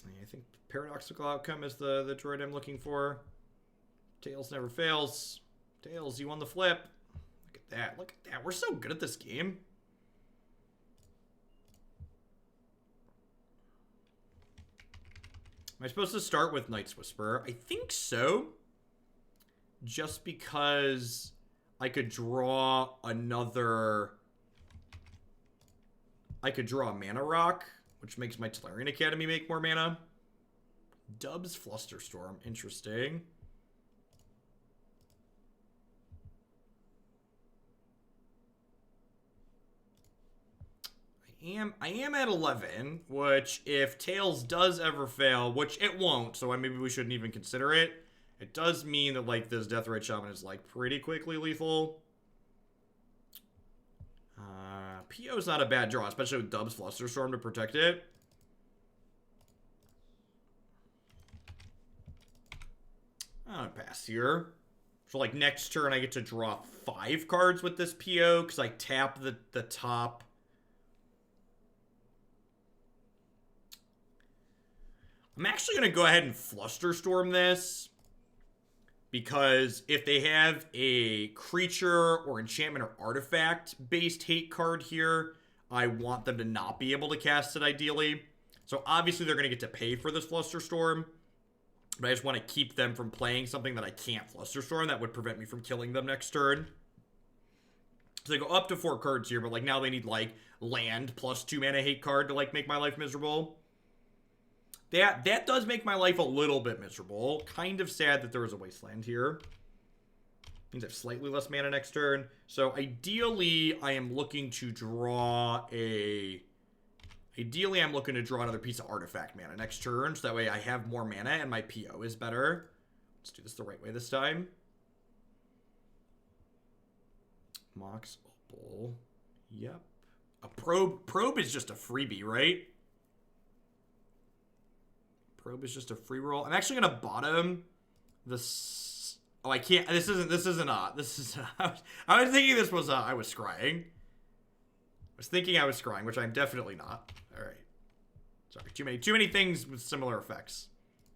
S1: I think Paradoxical Outcome is the droid I'm looking for. Tails never fails. Tails, you won the flip. Look at that. Look at that. We're so good at this game. Am I supposed to start with Night's Whisper? I think so. Just because I could draw another... I could draw a Mana Rock, which makes my Tolarian Academy make more mana. Dubs Flusterstorm. Interesting. I am at 11, which if Tails does ever fail, which it won't, so maybe we shouldn't even consider it. It does mean that, like, this Deathrite Shaman is, like, pretty quickly lethal. PO's not a bad draw, especially with Dubs Flusterstorm to protect it. I'm gonna pass here. So, like, next turn I get to draw 5 cards with this PO, because I tap the top... I'm actually going to go ahead and Flusterstorm this, because if they have a creature or enchantment or artifact-based hate card here, I want them to not be able to cast it, ideally. So obviously they're going to get to pay for this Flusterstorm. But I just want to keep them from playing something that I can't Flusterstorm that would prevent me from killing them next turn. So they go up to 4 cards here, but like now they need like land plus 2 mana hate card to like make my life miserable. That does make my life a little bit miserable. Kind of sad that there was a wasteland here. Means I have slightly less mana next turn. So ideally, I am looking to draw a... Ideally, I'm looking to draw another piece of artifact mana next turn, so that way I have more mana and my PO is better. Let's do this the right way this time. Mox Opal. Yep. A probe. Probe is just a freebie, right? Probe is just a free roll. I'm actually gonna bottom this. Oh, I can't. This isn't. I was thinking this was. I was scrying. I was thinking I was scrying, which I'm definitely not. All right. Sorry. Too many things with similar effects.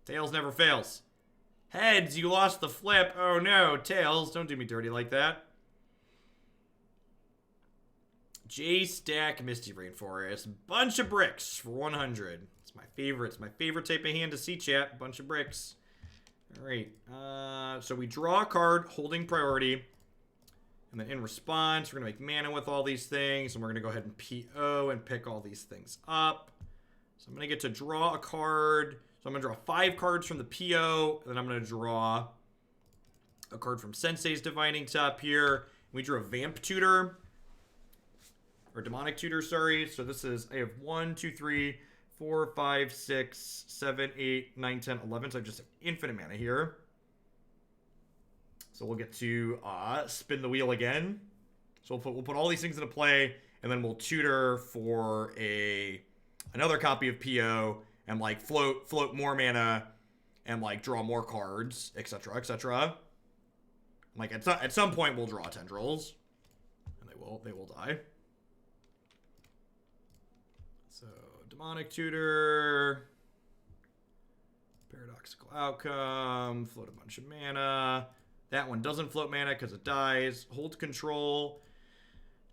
S1: Tails never fails. Heads, you lost the flip. Oh no, Tails, don't do me dirty like that. J-Stack Misty Rainforest. Bunch of bricks for 100. It's my favorite. It's my favorite type of hand to see, chat. Bunch of bricks. All right. So we draw a card holding priority. And then in response, we're going to make mana with all these things. And we're going to go ahead and PO and pick all these things up. So I'm going to get to draw a card. So I'm going to draw 5 cards from the PO. And then I'm going to draw a card from Sensei's Divining Top here. We drew a Vamp Tutor. Or Demonic Tutor, sorry. So this is, I have 1, 2, 3, 4, 5, 6, 7, 8, 9, 10, 11. So I just have infinite mana here. So we'll get to spin the wheel again. So we'll put all these things into play, and then we'll tutor for another copy of PO, and like float more mana, and like draw more cards, etc., etc. Like at some point we'll draw tendrils, and they will die. So Demonic Tutor, Paradoxical Outcome, float a bunch of mana. That one doesn't float mana because it dies. Hold control.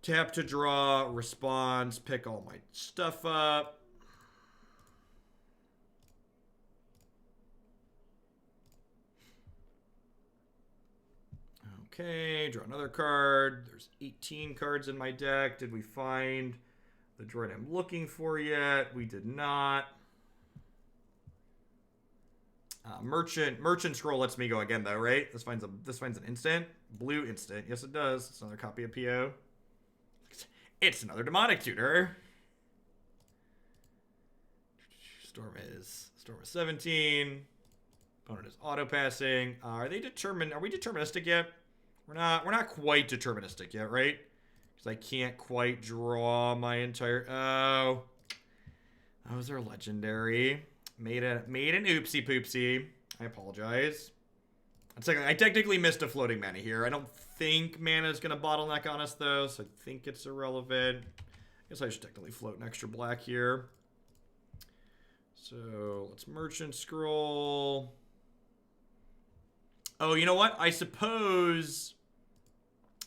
S1: Tap to draw. Response. Pick all my stuff up. Okay. Draw another card. There's 18 cards in my deck. Did we find the droid I'm looking for yet? We did not. Merchant Scroll lets me go again though, right? This finds an instant. Blue instant. Yes, it does. It's another copy of PO. It's another Demonic Tutor. Storm is 17. Opponent is auto passing. Are we deterministic yet? We're not quite deterministic yet, right? Because I can't quite draw my entire. Oh, those are legendary. Made an oopsie poopsie. I apologize. I technically missed a floating mana here. I don't think mana is going to bottleneck on us, though, so I think it's irrelevant. I guess I should technically float an extra black here. So let's Merchant Scroll. Oh, you know what? I suppose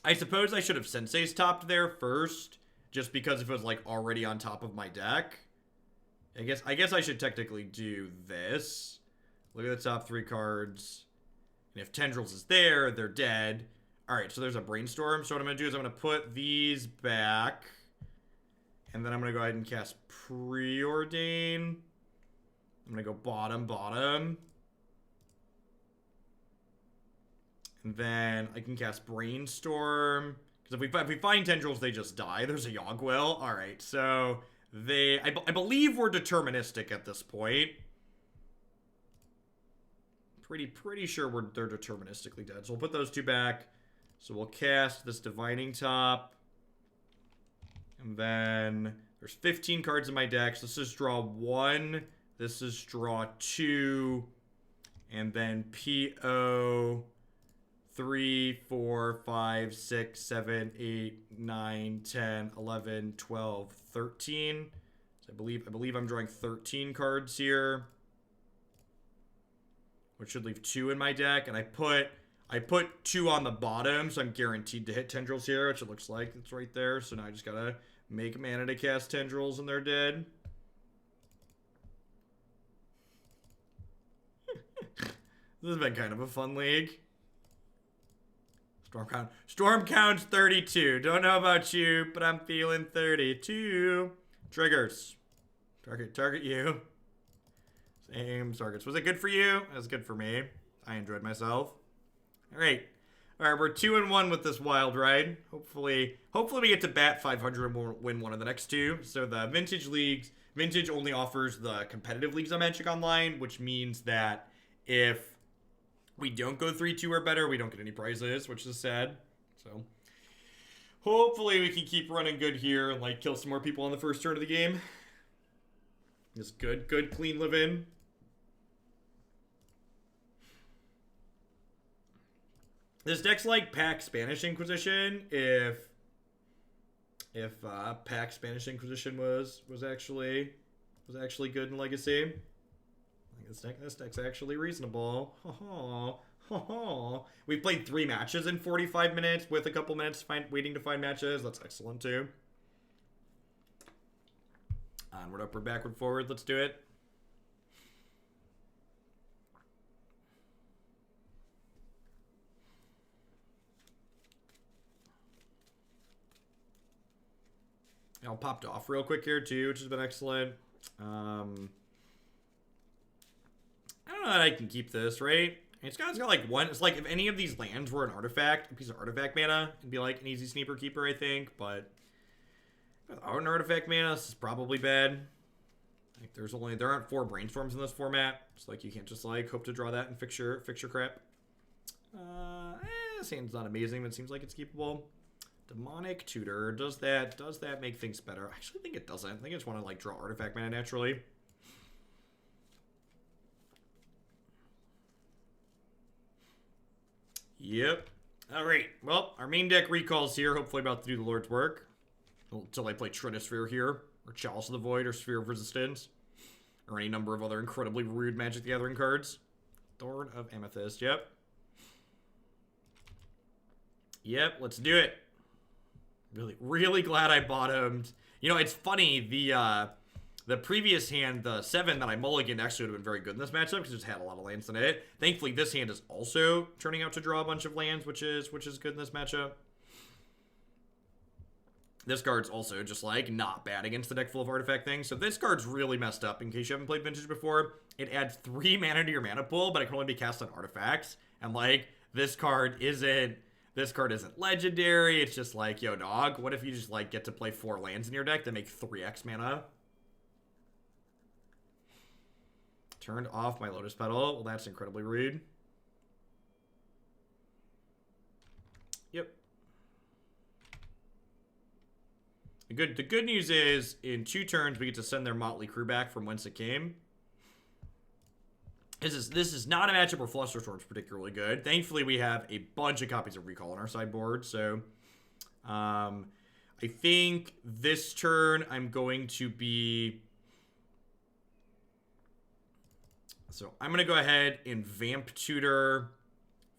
S1: I should have Sensei's topped there first, just because if it was like already on top of my deck. I guess I should technically do this. Look at the top 3 cards. And if Tendrils is there, they're dead. Alright, so there's a Brainstorm. So what I'm going to do is I'm going to put these back. And then I'm going to go ahead and cast Preordain. I'm going to go bottom. And then I can cast Brainstorm. Because if we find Tendrils, they just die. There's a Yawgmoth. Alright, so... I believe we're deterministic at this point. Pretty sure they're deterministically dead. So we'll put those 2 back. So we'll cast this Divining Top. And then there's 15 cards in my deck. So this is draw 1. This is draw 2. And then PO 3, 4, 5, 6, 7, 8, 9, 10, 11, 12, 13. So I believe I'm drawing 13 cards here. Which should leave 2 in my deck. And I put 2 on the bottom, so I'm guaranteed to hit Tendrils here, which it looks like it's right there. So now I just gotta make mana to cast Tendrils and they're dead. This has been kind of a fun league. Storm count's 32. Don't know about you, but I'm feeling 32. Triggers. Target you. Same targets. Was it good for you? It was good for me. I enjoyed myself. All right. All right, we're 2-1 with this wild ride. Hopefully we get to bat 500 and we'll win one of the next two. So the Vintage leagues, Vintage only offers the competitive leagues on Magic Online, which means that if we don't go 3-2 or better, we don't get any prizes, which is sad. So hopefully we can keep running good here and like kill some more people on the first turn of the game. Just good, clean living. This deck's like Pack Spanish Inquisition if Pack Spanish Inquisition was actually good in Legacy. This deck's actually reasonable. We've played 3 matches in 45 minutes with a couple minutes waiting to find matches. That's excellent too. Onward, upward, backward, forward. Let's do it. I'll popped off real quick here too, which has been excellent. I don't know that I can keep this, right? It's got like one. It's like if any of these lands were an artifact, a piece of artifact mana, it'd be like an easy sneaker keeper, I think. But without an artifact mana, this is probably bad. Like there aren't 4 brainstorms in this format, so like you can't just like hope to draw that and fix your crap. This hand's not amazing, but it seems like it's keepable. Demonic Tutor, does that make things better? I actually think it doesn't. I think I just want to like draw artifact mana naturally. Yep. Alright, well, our main deck recalls here, hopefully about to do the Lord's work. Until I play Trinisphere here, or Chalice of the Void, or Sphere of Resistance, or any number of other incredibly rude Magic the Gathering cards. Thorn of Amethyst, yep. Yep, let's do it. Really glad I bottomed. You know, it's funny, the previous hand, the 7 that I mulliganed, actually would have been very good in this matchup because it just had a lot of lands in it. Thankfully, this hand is also turning out to draw a bunch of lands, which is good in this matchup. This card's also just like not bad against the deck full of artifact things. So this card's really messed up in case you haven't played Vintage before. It adds 3 mana to your mana pool, but it can only be cast on artifacts. And like this card isn't legendary. It's just like, yo dog, what if you just like get to play 4 lands in your deck that make 3x mana? Turned off my Lotus Petal. Well, that's incredibly rude. Yep. The good news is, in 2 turns, we get to send their motley crew back from whence it came. This is not a matchup where Flusterstorm's particularly good. Thankfully, we have a bunch of copies of Recall on our sideboard, so I think this turn I'm going to be... So I'm going to go ahead and Vamp Tutor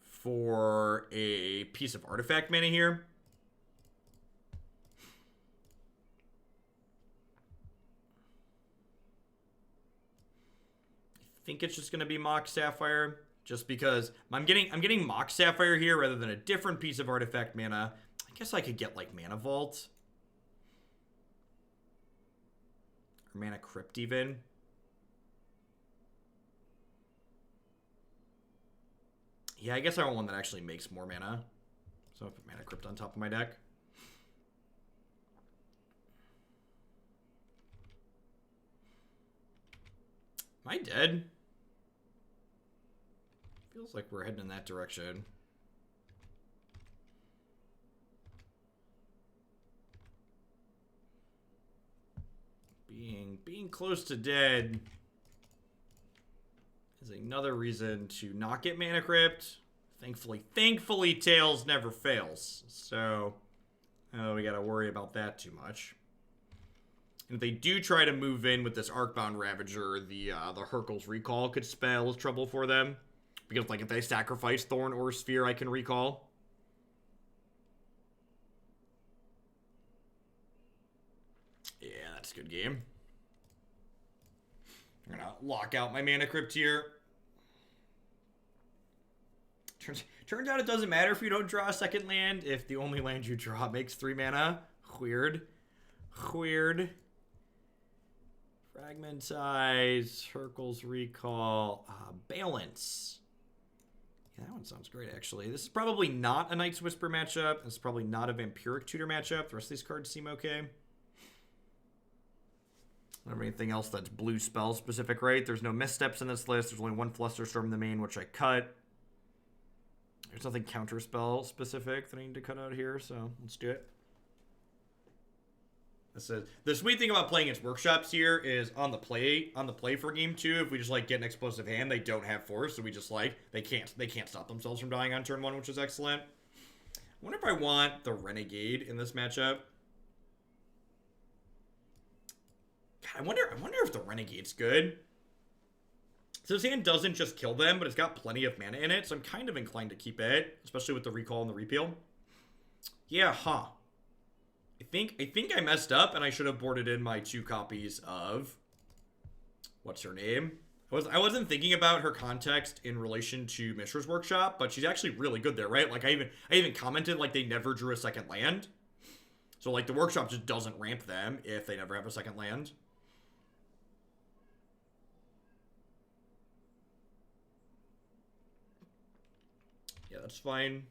S1: for a piece of artifact mana here. I think it's just going to be Mox Sapphire, just because I'm getting Mox Sapphire here rather than a different piece of artifact mana. I guess I could get like Mana Vault or Mana Crypt even. Yeah, I guess I want one that actually makes more mana. So I'll put Mana Crypt on top of my deck. Am I dead? Feels like we're heading in that direction. Being close to dead is another reason to not get Mana Crypt. Thankfully, Tails never fails. So, we gotta worry about that too much. And if they do try to move in with this Arcbound Ravager, the Hurkyl's Recall could spell trouble for them. Because, like, if they sacrifice Thorn or Sphere, I can recall. Yeah, that's a good game. I'm gonna lock out my Mana Crypt here. Turns out it doesn't matter if you don't draw a second land if the only land you draw makes 3 mana. Weird. Weird. Fragmentize, Hurkyl's Recall, Balance. Yeah, that one sounds great, actually. This is probably not a Night's Whisper matchup. This is probably not a Vampiric Tutor matchup. The rest of these cards seem okay. I don't have anything else that's blue spell specific, right? There's no missteps in this list. There's only one Flusterstorm in the main, which I cut. There's nothing counterspell specific that I need to cut out here, so let's do it. The sweet thing about playing its workshops here is on the play for game 2, if we just like get an explosive hand, they don't have force, so we just like they can't stop themselves from dying on turn 1, which is excellent. I wonder if I want the Renegade in this matchup. God, I wonder if the Renegade's good. So this hand doesn't just kill them, but it's got plenty of mana in it, so I'm kind of inclined to keep it, especially with the recall and the repeal. Yeah, huh. I think I messed up, and I should have boarded in my 2 copies of... What's her name? I wasn't thinking about her context in relation to Mishra's Workshop, but she's actually really good there, right? Like, I even commented, like, they never drew a second land. So, like, the Workshop just doesn't ramp them if they never have a second land. Yeah, that's fine.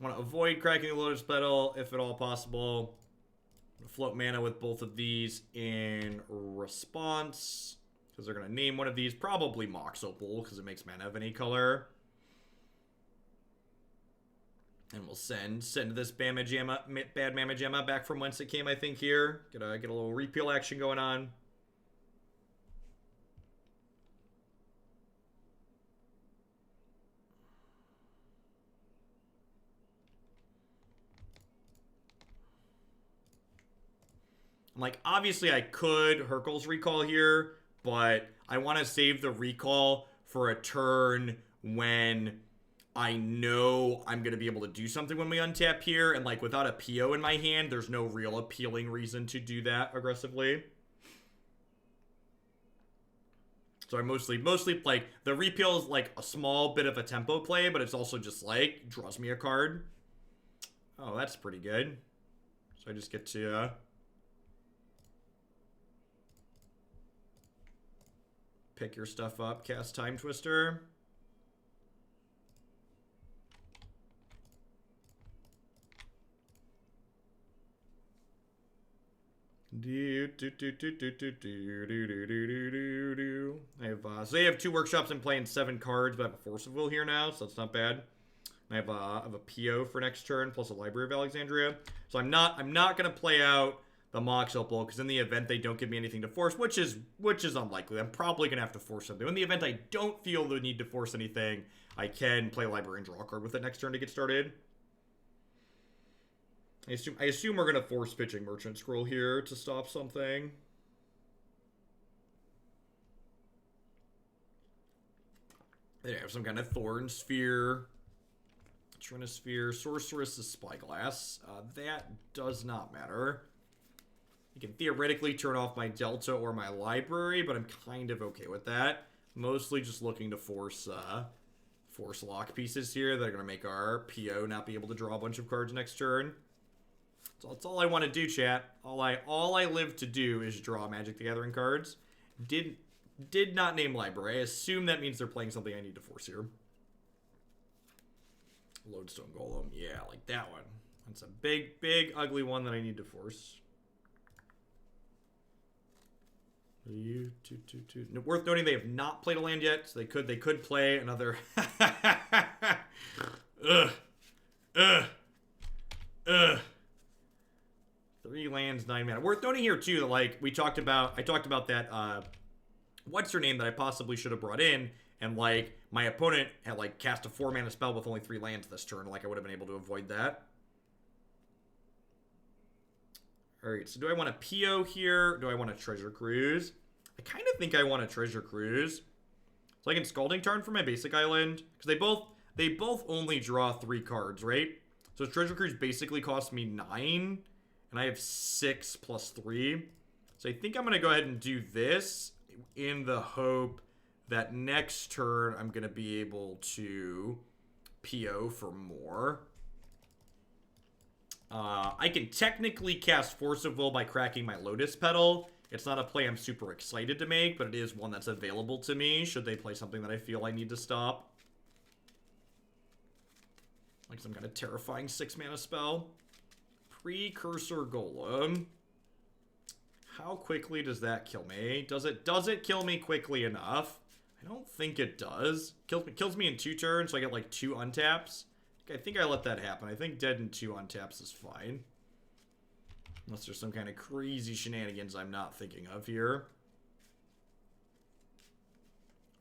S1: Want to avoid cracking the Lotus Petal if at all possible. Float mana with both of these in response, because they're going to name one of these probably Mox Opal because it makes mana of any color. And we'll send this bad Mamma Jamma back from whence it came, I think, here. Get a little repeal action going on. Like, obviously I could Hurkyl's Recall here, but I want to save the recall for a turn when I know I'm going to be able to do something when we untap here, and like without a PO in my hand, there's no real appealing reason to do that aggressively. So I mostly like, the repeal is like a small bit of a tempo play, but it's also just like, draws me a card. Oh, that's pretty good. So I just get to... pick your stuff up, cast Timetwister. So they have 2 workshops in play and 7 cards, but I have a Force of Will here now, so that's not bad. I have a PO for next turn plus a Library of Alexandria. So I'm not gonna play out the Mox Opal, because in the event they don't give me anything to force, which is unlikely. I'm probably gonna have to force something. In the event I don't feel the need to force anything, I can play Library and draw a card with it next turn to get started. I assume we're gonna force pitching Merchant Scroll here to stop something. They have some kind of Thorn Sphere, Trinisphere, Sorceress is Spyglass. That does not matter. You can theoretically turn off my Delta or my Library, but I'm kind of okay with that. Mostly just looking to force lock pieces here that are going to make our PO not be able to draw a bunch of cards next turn. So that's all I want to do, chat. All I live to do is draw Magic the Gathering cards. Did not name Library. I assume that means they're playing something I need to force here. Lodestone Golem. Yeah, like that one. That's a big, big, ugly one that I need to force. Worth noting they have not played a land yet, so they could play another. Ugh. 3 lands, 9 mana. Worth noting here too that like I talked about that what's her name that I possibly should have brought in, and like my opponent had like cast a 4 mana spell with only 3 lands this turn. Like I would have been able to avoid that. Alright, so do I want a PO here? Do I want a Treasure Cruise? I kind of think I want a Treasure Cruise. So I can Scalding Tarn for my basic island. Because they both only draw 3 cards, right? So Treasure Cruise basically costs me 9. And I have 6 plus 3. So I think I'm going to go ahead and do this in the hope that next turn I'm going to be able to PO for more. I can technically cast Force of Will by cracking my Lotus Petal. It's not a play I'm super excited to make, but it is one that's available to me should they play something that I feel I need to stop. Like some kind of terrifying 6-mana spell. Precursor Golem. How quickly does that kill me? Does it kill me quickly enough? I don't think it does. Kills me in 2 turns, so I get like 2 untaps. I think I let that happen. I think dead in 2 untaps is fine. Unless there's some kind of crazy shenanigans I'm not thinking of here.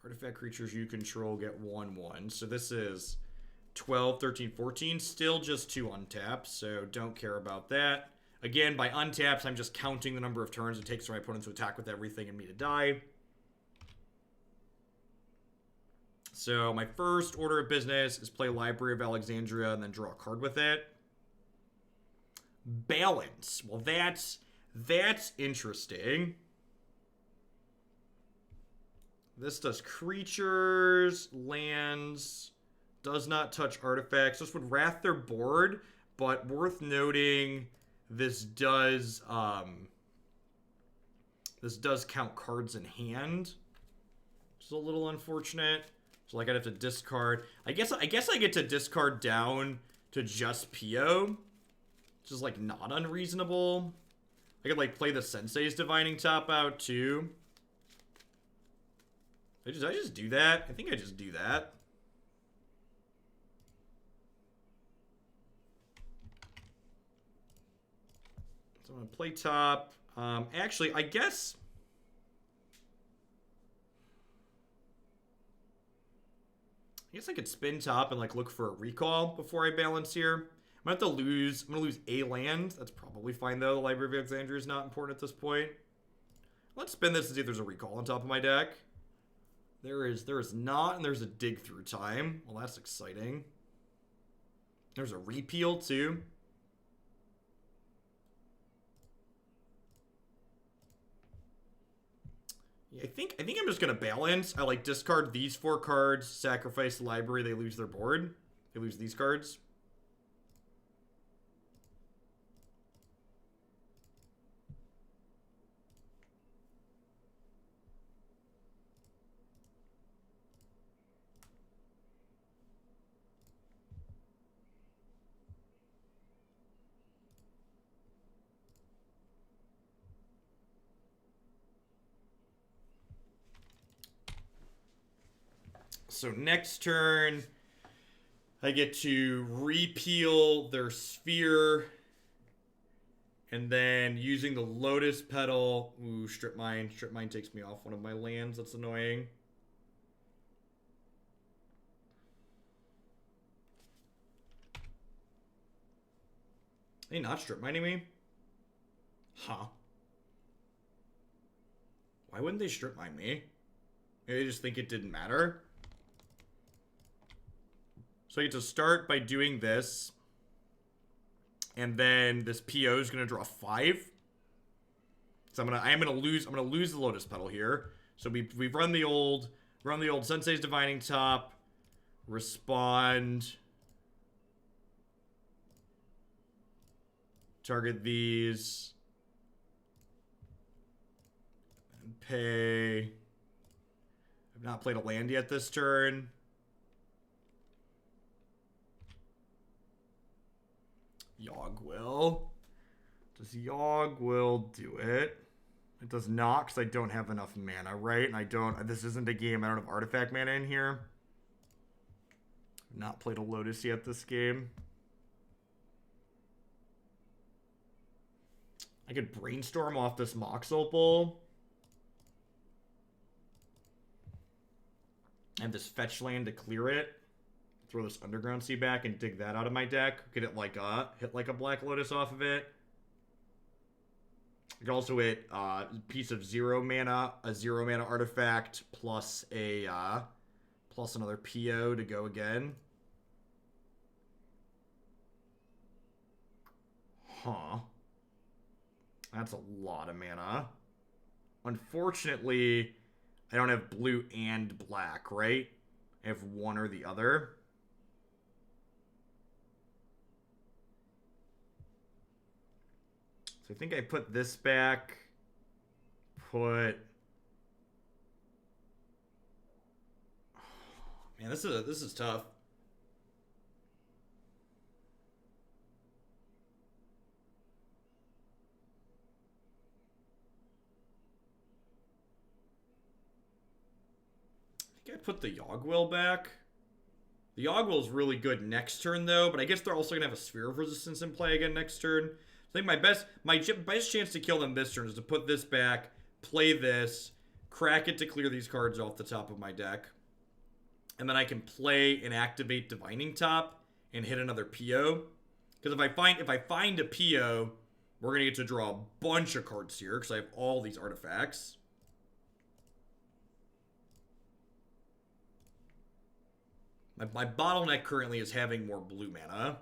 S1: Artifact creatures you control get 1/1. So this is 12, 13, 14. Still just 2 untaps, so don't care about that. Again, by untaps, I'm just counting the number of turns it takes for my opponent to attack with everything and me to die. So my first order of business is play Library of Alexandria and then draw a card with it. Balance. Well, that's interesting. This does creatures, lands, does not touch artifacts. This would wrath their board, but worth noting, this does count cards in hand, which is a little unfortunate. So like I'd have to discard. I guess I get to discard down to just PO, which is like not unreasonable. I could like play the Sensei's Divining Top out too. Did I just do that? I think I just do that. So I'm gonna play top. Actually, I guess I could spin top and like look for a recall before I balance here. I'm gonna lose a land. That's probably fine though. The Library of Alexandria is not important at this point. Let's spin this and see if there's a recall on top of my deck. There is not, and there's a dig through time. Well, that's exciting. There's a repeal too. Yeah, I think I'm just gonna balance. I like discard these 4 cards, sacrifice the library, they lose their board. They lose these cards. So next turn, I get to repeal their sphere. And then using the Lotus Petal. Ooh, Strip Mine. Strip Mine takes me off one of my lands. That's annoying. Are they not Strip Mining me? Huh. Why wouldn't they Strip Mine me? Maybe they just think it didn't matter. So I get to start by doing this. And then this PO is gonna draw 5. So I am gonna lose the Lotus Petal here. So we've run the old Sensei's Divining Top. Respond. Target these. And pay. I've not played a land yet this turn. Yawgmoth. Does Yawgmoth do it? It does not, because I don't have enough mana, right? And this isn't a game, I don't have artifact mana in here. Not played a Lotus yet this game. I could Brainstorm off this Mox Opal. I have this fetch land to clear it. Throw this Underground Sea back and dig that out of my deck. Get it like hit like a Black Lotus off of it. You can also hit a piece of 0 mana, a 0 mana artifact, plus a plus another PO to go again. Huh. That's a lot of mana. Unfortunately, I don't have blue and black, right? I have one or the other. So I think I put this back. Man, this is tough. I think I put the Yawgmoth back. The Yawgmoth is really good next turn though, but I guess they're also gonna have a Sphere of Resistance in play again next turn. I think my best chance to kill them this turn is to put this back, play this, crack it to clear these cards off the top of my deck. And then I can play and activate Divining Top and hit another PO. Because if I find a PO, we're gonna get to draw a bunch of cards here because I have all these artifacts. My bottleneck currently is having more blue mana.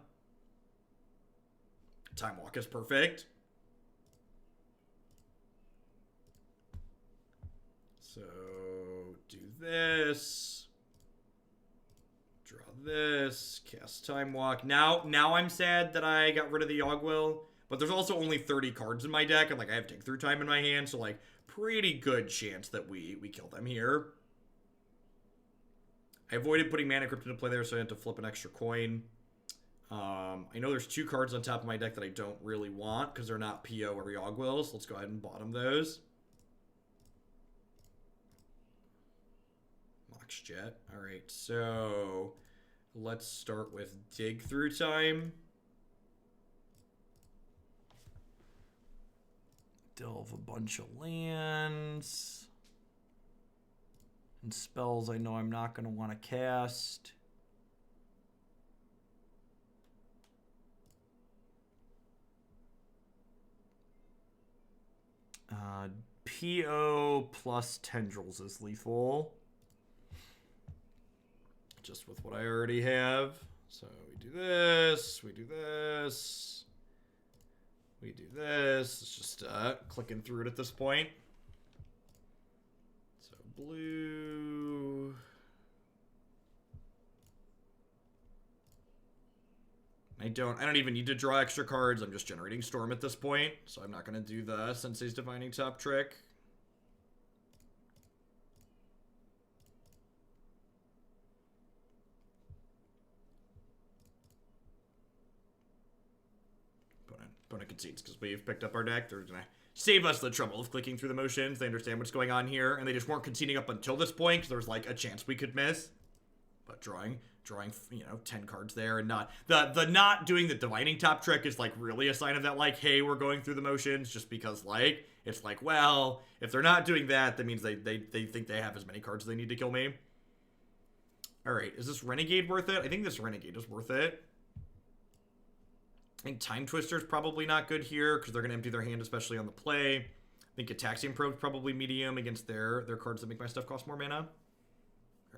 S1: Time Walk is perfect. So, do this. Draw this. Cast Time Walk. Now I'm sad that I got rid of the Yawgmoth. But there's also only 30 cards in my deck. And, like, I have Dig Through Time in my hand. So, like, pretty good chance that we kill them here. I avoided putting Mana Crypt into play there, so I had to flip an extra coin. I know there's 2 cards on top of my deck that I don't really want because they're not PO or Yawgmoth, so let's go ahead and bottom those. Mox Jet. Alright, so let's start with Dig Through Time. Delve a bunch of lands. And spells I know I'm not going to want to cast. PO plus Tendrils is lethal. Just with what I already have. So we do this, we do this, we do this. It's just clicking through it at this point. So blue. I don't even need to draw extra cards. I'm just generating Storm at this point, so I'm not going to do the Sensei's Divining Top trick. Opponent concedes because we've picked up our deck. They're going to save us the trouble of clicking through the motions. They understand what's going on here, and they just weren't conceding up until this point because there was like a chance we could miss. But drawing, 10 cards there and not the not doing the Divining Top trick is like really a sign of that, like, hey, we're going through the motions, just because like it's like, well, if they're not doing that, that means they think they have as many cards as they need to kill me. All right, is this Renegade worth it? I think this Renegade is worth it. I think Timetwister is probably not good here because they're going to empty their hand, especially on the play. I think Gitaxian Probe is probably medium against their cards that make my stuff cost more mana.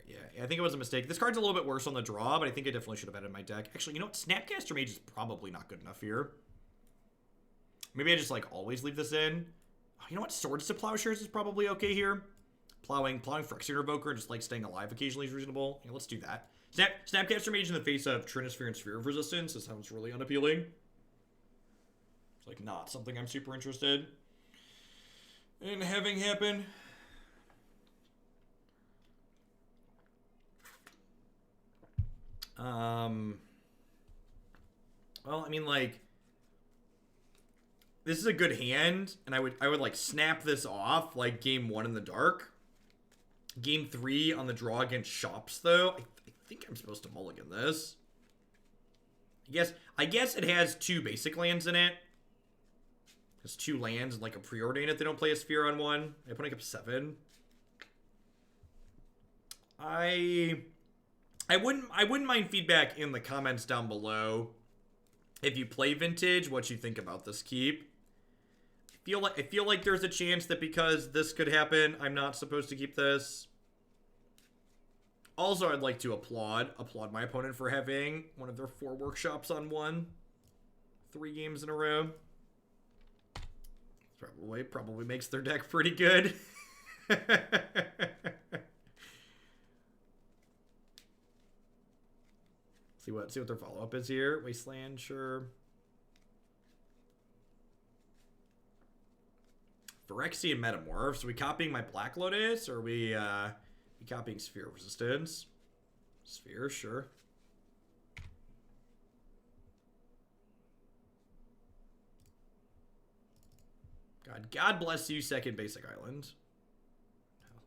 S1: Yeah, I think it was a mistake. This card's a little bit worse on the draw, but I think I definitely should have added my deck. Actually, you know what? Snapcaster Mage is probably not good enough here. Maybe I just, like, always leave this in. Oh, you know what? Swords to Plowshares is probably okay here. Plowing Phyrexian Revoker and just, like, staying alive occasionally is reasonable. Yeah, let's do that. Snapcaster Mage in the face of Trinisphere and Sphere of Resistance. This sounds really unappealing. It's, like, not something I'm super interested in having happen. Well, I mean, like, this is a good hand, and I would like snap this off like game 1 in the dark. Game 3 on the draw against Shops, though. I think I'm supposed to mulligan this. I guess it has 2 basic lands in it. It has 2 lands and like a Preordain if they don't play a Sphere on 1. I'm putting up 7. I wouldn't mind feedback in the comments down below. If you play Vintage, what you think about this keep. I I feel like there's a chance that because this could happen, I'm not supposed to keep this. Also, I'd like to applaud my opponent for having one of their 4 workshops on 3 games in a row. Probably makes their deck pretty good. See what their follow-up is here. Wasteland, sure. Phyrexian Metamorphs. Are we copying my Black Lotus, or are we copying Sphere of Resistance? Sphere, sure. God bless you, second basic island.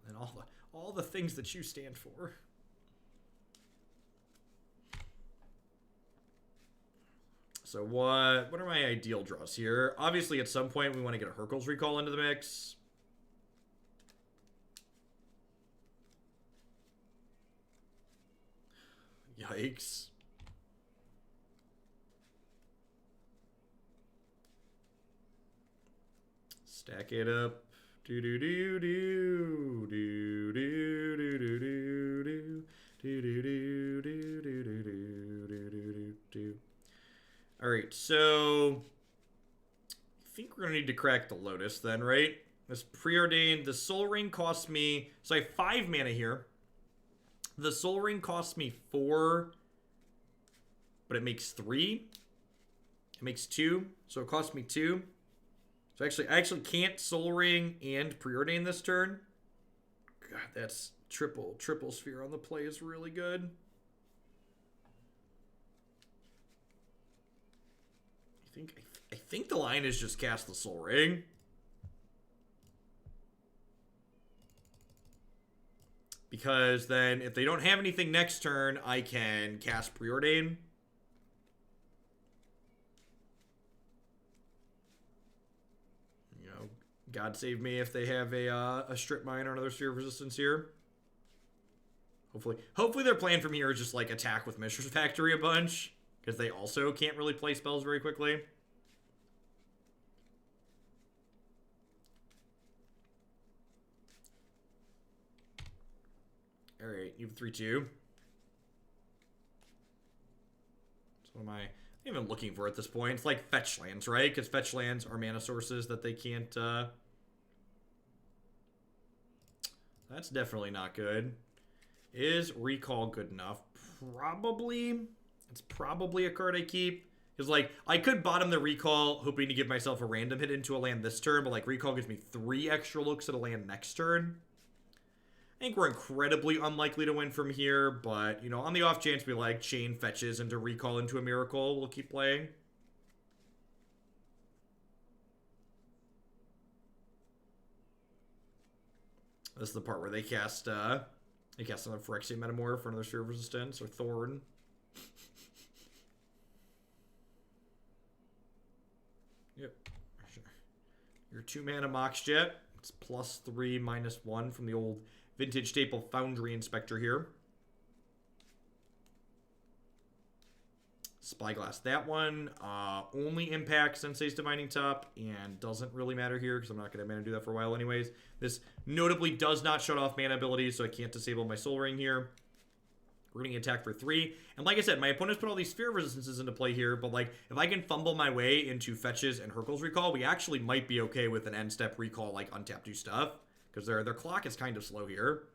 S1: And all the things that you stand for. So what are my ideal draws here? Obviously, at some point, we want to get a Hurkyl's Recall into the mix. Yikes. Stack it up. Do do do do do do do do do do do do do do do do. All right, so I think we're gonna need to crack the Lotus then, right? This Preordain, the Soul Ring costs me, so I have 5 mana here. The Soul Ring costs me 4, but it makes 3. It makes 2, so it costs me 2. So I actually can't Soul Ring and Preordain this turn. God, that's triple Sphere on the play is really good. I think the line is just cast the Soul Ring. Because then if they don't have anything next turn, I can cast Preordain. You know, God save me if they have a Strip Mine or another Sphere of Resistance here. Hopefully their plan from here is just like attack with Mishra's Factory a bunch. Because they also can't really play spells very quickly. Alright, you have 3-2. So what am I even looking for at this point? It's like fetch lands, right? Because fetch lands are mana sources that they can't... That's definitely not good. Is Recall good enough? Probably. It's probably a card I keep. Because, like, I could bottom the Recall, hoping to give myself a random hit into a land this turn, but, like, Recall gives me 3 extra looks at a land next turn. I think we're incredibly unlikely to win from here, but, you know, on the off chance we, like, chain fetches into Recall into a Miracle, we'll keep playing. This is the part where they cast another Phyrexian Metamorph for another Sphere of Resistance, or Thorn. Yep. Your 2-mana Mox Jet. It's +3, -1 from the old vintage staple Foundry Inspector here. Spyglass. That one only impacts Sensei's Divining Top and doesn't really matter here because I'm not going to mana do that for a while anyways. This notably does not shut off mana abilities, so I can't disable my Soul Ring here. We're going to attack for 3. And like I said, my opponent's put all these Sphere Resistances into play here, but like if I can fumble my way into fetches and Hurkyl's Recall, we actually might be okay with an end-step recall, like untap do stuff, because their clock is kind of slow here.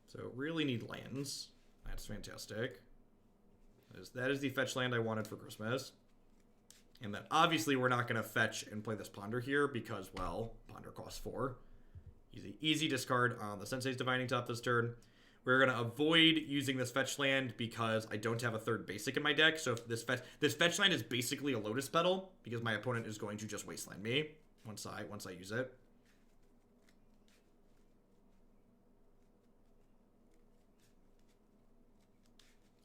S1: So really need lands. That's fantastic. That is the fetch land I wanted for Christmas. And then obviously we're not going to fetch and play this Ponder here because, well, Ponder costs 4. Easy discard on the Sensei's Divining Top this turn. We're going to avoid using this fetch land because I don't have a 3rd basic in my deck. So if this fetch land is basically a Lotus Petal because my opponent is going to just wasteland me once I use it.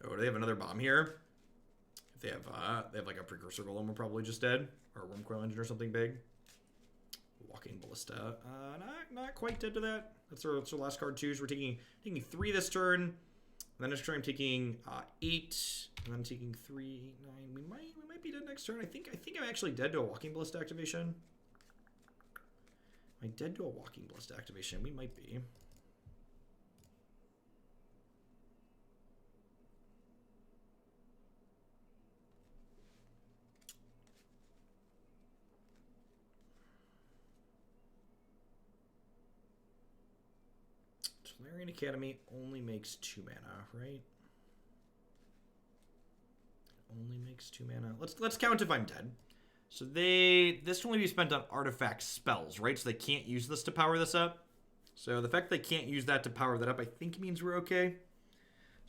S1: Oh, do they have another bomb here? If they have like a Precursor Golem, we're probably just dead. Or a Wormcoil Engine or something big. Walking Ballista. Not quite dead to that. That's our last card too. So we're taking 3 this turn. then next turn I'm taking 8, and then I'm taking 3, 8, 9. We might be dead next turn. I think I'm actually dead to a Walking Blast activation. Am I dead to a Walking Blast activation? We might be. Tolarian Academy only makes 2 mana, right? Only makes 2 mana. Let's count if I'm dead. So this can only be spent on artifact spells, right? So they can't use this to power this up. So the fact they can't use that to power that up, I think means we're okay.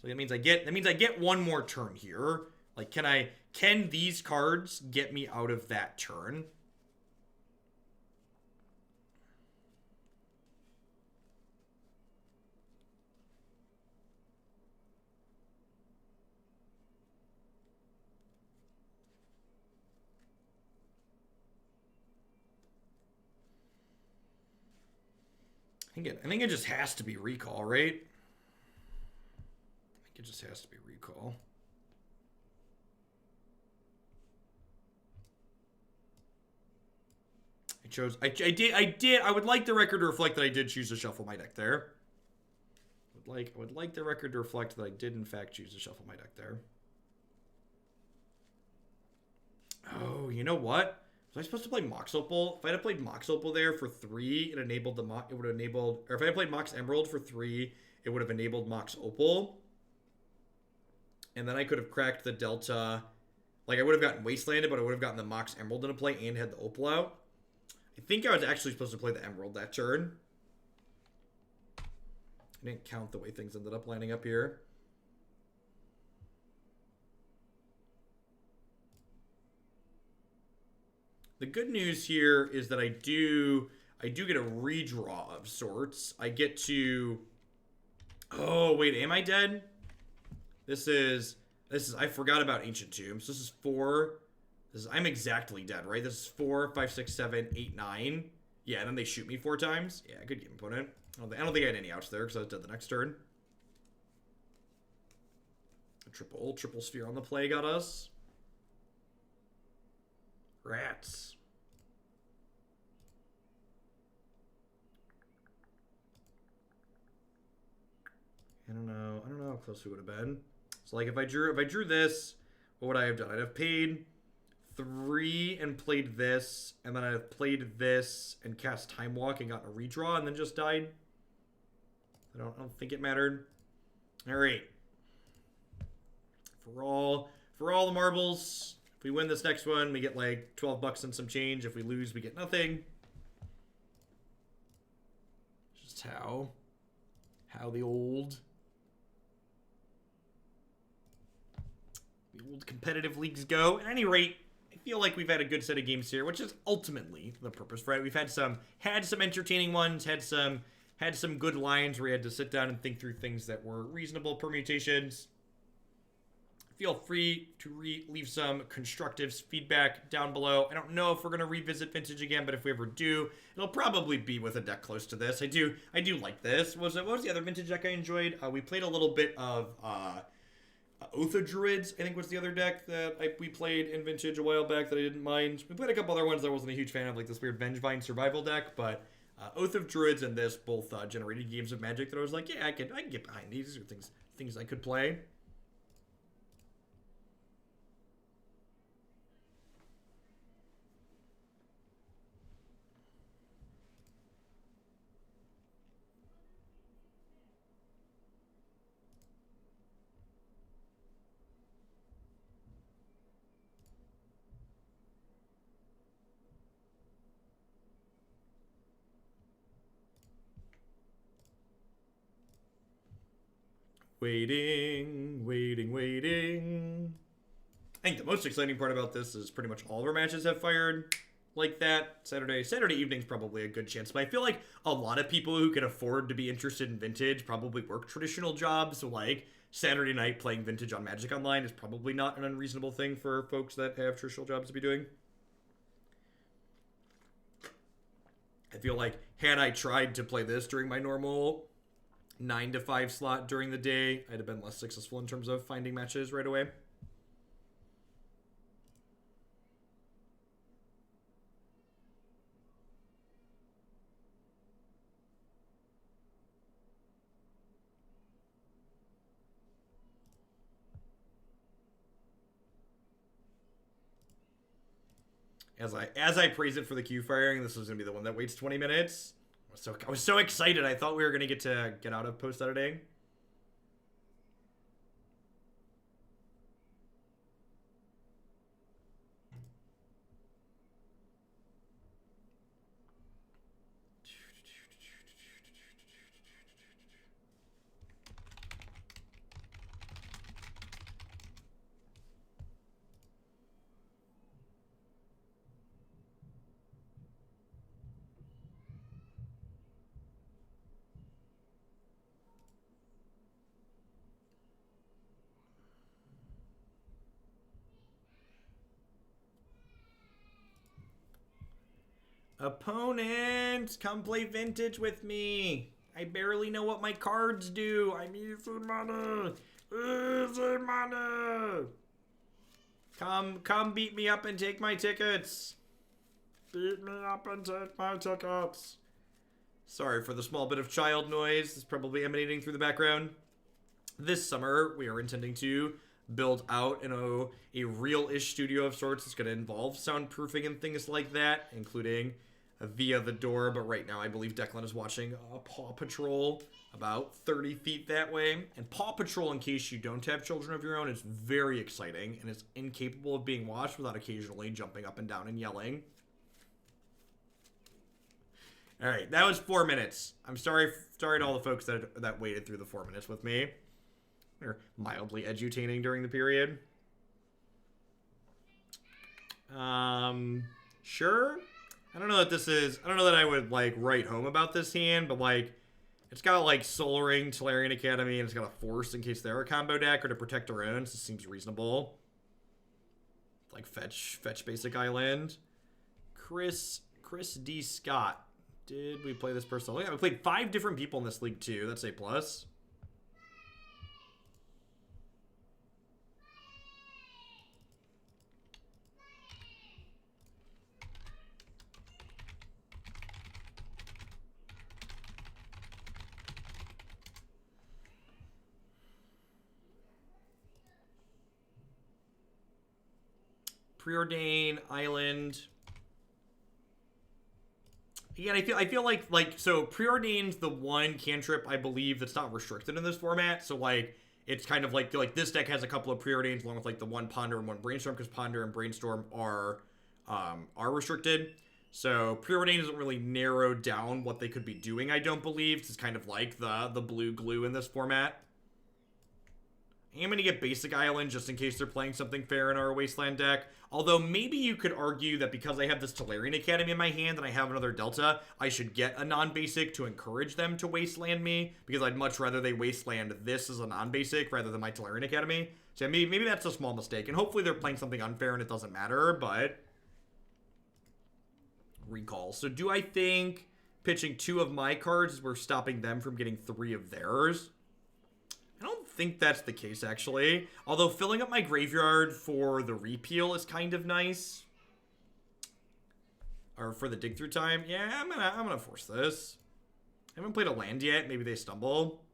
S1: So that means I get one more turn here. Like, can these cards get me out of that turn? I think it just has to be Recall, right? I think it just has to be Recall. I would like the record to reflect that I did choose to shuffle my deck there. I would like the record to reflect that I did in fact choose to shuffle my deck there. Oh, you know what? Was I supposed to play Mox Opal? If I had played Mox Opal there for 3, it would have enabled, or if I had played Mox Emerald for 3, it would have enabled Mox Opal. And then I could have cracked the Delta. Like, I would have gotten Wastelanded, but I would have gotten the Mox Emerald into play and had the Opal out. I think I was actually supposed to play the Emerald that turn. I didn't count the way things ended up lining up here. The good news here is that I do get a redraw of sorts. I get to... Oh, wait, am I dead? This is I forgot about Ancient Tombs. This is 4. I'm exactly dead, right? This is 4, 5, 6, 7, 8, 9. Yeah, and then they shoot me 4 times. Yeah, good game, opponent. I don't think I had any outs there because I was dead the next turn. A triple sphere on the play got us. Rats. I don't know how close we would have been. So like if I drew this, what would I have done? I'd have paid 3 and played this, and then I'd have played this and cast Time Walk and gotten a redraw and then just died. I don't think it mattered. All right. For all the marbles. If we win this next one, we get like $12 and some change. If we lose, we get nothing. Just how the old competitive leagues go. At any rate, I feel like we've had a good set of games here, which is ultimately the purpose, right? We've had some entertaining ones, had some good lines where we had to sit down and think through things that were reasonable permutations. Feel free to leave some constructive feedback down below. I don't know if we're going to revisit Vintage again, but if we ever do, it'll probably be with a deck close to this. I do like this. What was the other Vintage deck I enjoyed? We played a little bit of Oath of Druids, I think was the other deck that we played in Vintage a while back that I didn't mind. We played a couple other ones that I wasn't a huge fan of, like this weird Vengevine survival deck, but Oath of Druids and this both generated games of Magic that I was like, yeah, I can get behind these. These are things I could play. Waiting. I think the most exciting part about this is pretty much all of our matches have fired like that. Saturday evening's probably a good chance, but I feel like a lot of people who can afford to be interested in Vintage probably work traditional jobs, so like Saturday night playing Vintage on Magic Online is probably not an unreasonable thing for folks that have traditional jobs to be doing. I feel like had I tried to play this during my normal 9 to 5 slot during the day, I'd have been less successful in terms of finding matches right away. As I praise it for the queue firing, this is gonna be the one that waits 20 minutes. I was so excited. I thought we were gonna get out of post editing. Opponent, come play Vintage with me. I barely know what my cards do. I'm easy mana. Easy mana. Come beat me up and take my tickets. Beat me up and take my tickets. Sorry for the small bit of child noise that's probably emanating through the background. This summer, we are intending to build out a real-ish studio of sorts. It's going to involve soundproofing and things like that, including via the door. But right now, I believe Declan is watching Paw Patrol about 30 feet that way. And Paw Patrol, in case you don't have children of your own, is very exciting, and it's incapable of being watched without occasionally jumping up and down and yelling. All right, that was 4 minutes. I'm sorry to all the folks that waited through the 4 minutes with me. They're mildly edutaining during the period. Sure. I don't know that I would like write home about this hand, but like it's got like Soul Ring, Tolarian Academy, and it's got a Force in case they're a combo deck or to protect our own. So it seems reasonable. Like fetch basic island. Chris D. Scott. Did we play this person? Yeah, we played 5 different people in this league too. That's A+. Preordain, Island. Again, I feel like so Preordain's the one cantrip I believe that's not restricted in this format. So like it's kind of like this deck has a couple of Preordains along with like the one Ponder and one Brainstorm, because Ponder and Brainstorm are restricted. So Preordain doesn't really narrow down what they could be doing, I don't believe. It's kind of like the blue glue in this format. I'm going to get Basic Island just in case they're playing something fair in our Wasteland deck. Although maybe you could argue that because I have this Tolarian Academy in my hand and I have another Delta, I should get a non-basic to encourage them to Wasteland me, because I'd much rather they Wasteland this as a non-basic rather than my Tolarian Academy. So maybe that's a small mistake, and hopefully they're playing something unfair and it doesn't matter, but... Recall. So do I think pitching 2 of my cards is we're stopping them from getting 3 of theirs? I don't think that's the case, actually. Although filling up my graveyard for the repeal is kind of nice. Or for the dig through time. Yeah, I'm gonna force this. I haven't played a land yet. Maybe they stumble.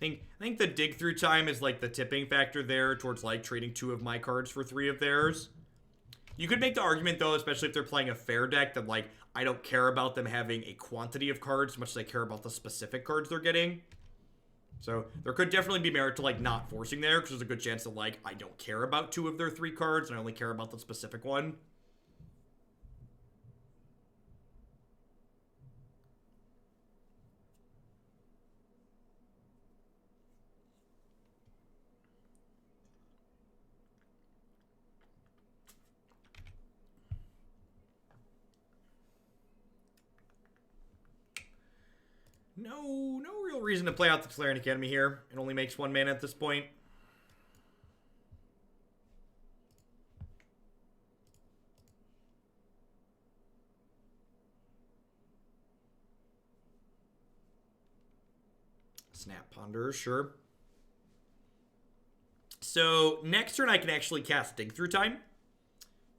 S1: I think the dig through time is like the tipping factor there towards like trading 2 of my cards for 3 of theirs. You could make the argument, though, especially if they're playing a fair deck, that, like, I don't care about them having a quantity of cards as much as I care about the specific cards they're getting. So there could definitely be merit to, like, not forcing there, because there's a good chance that, like, I don't care about 2 of their 3 cards, and I only care about the specific one. No real reason to play out the Tolarian Academy here. It only makes 1 mana at this point. Snap Ponder, sure. So next turn I can actually cast Dig Through Time,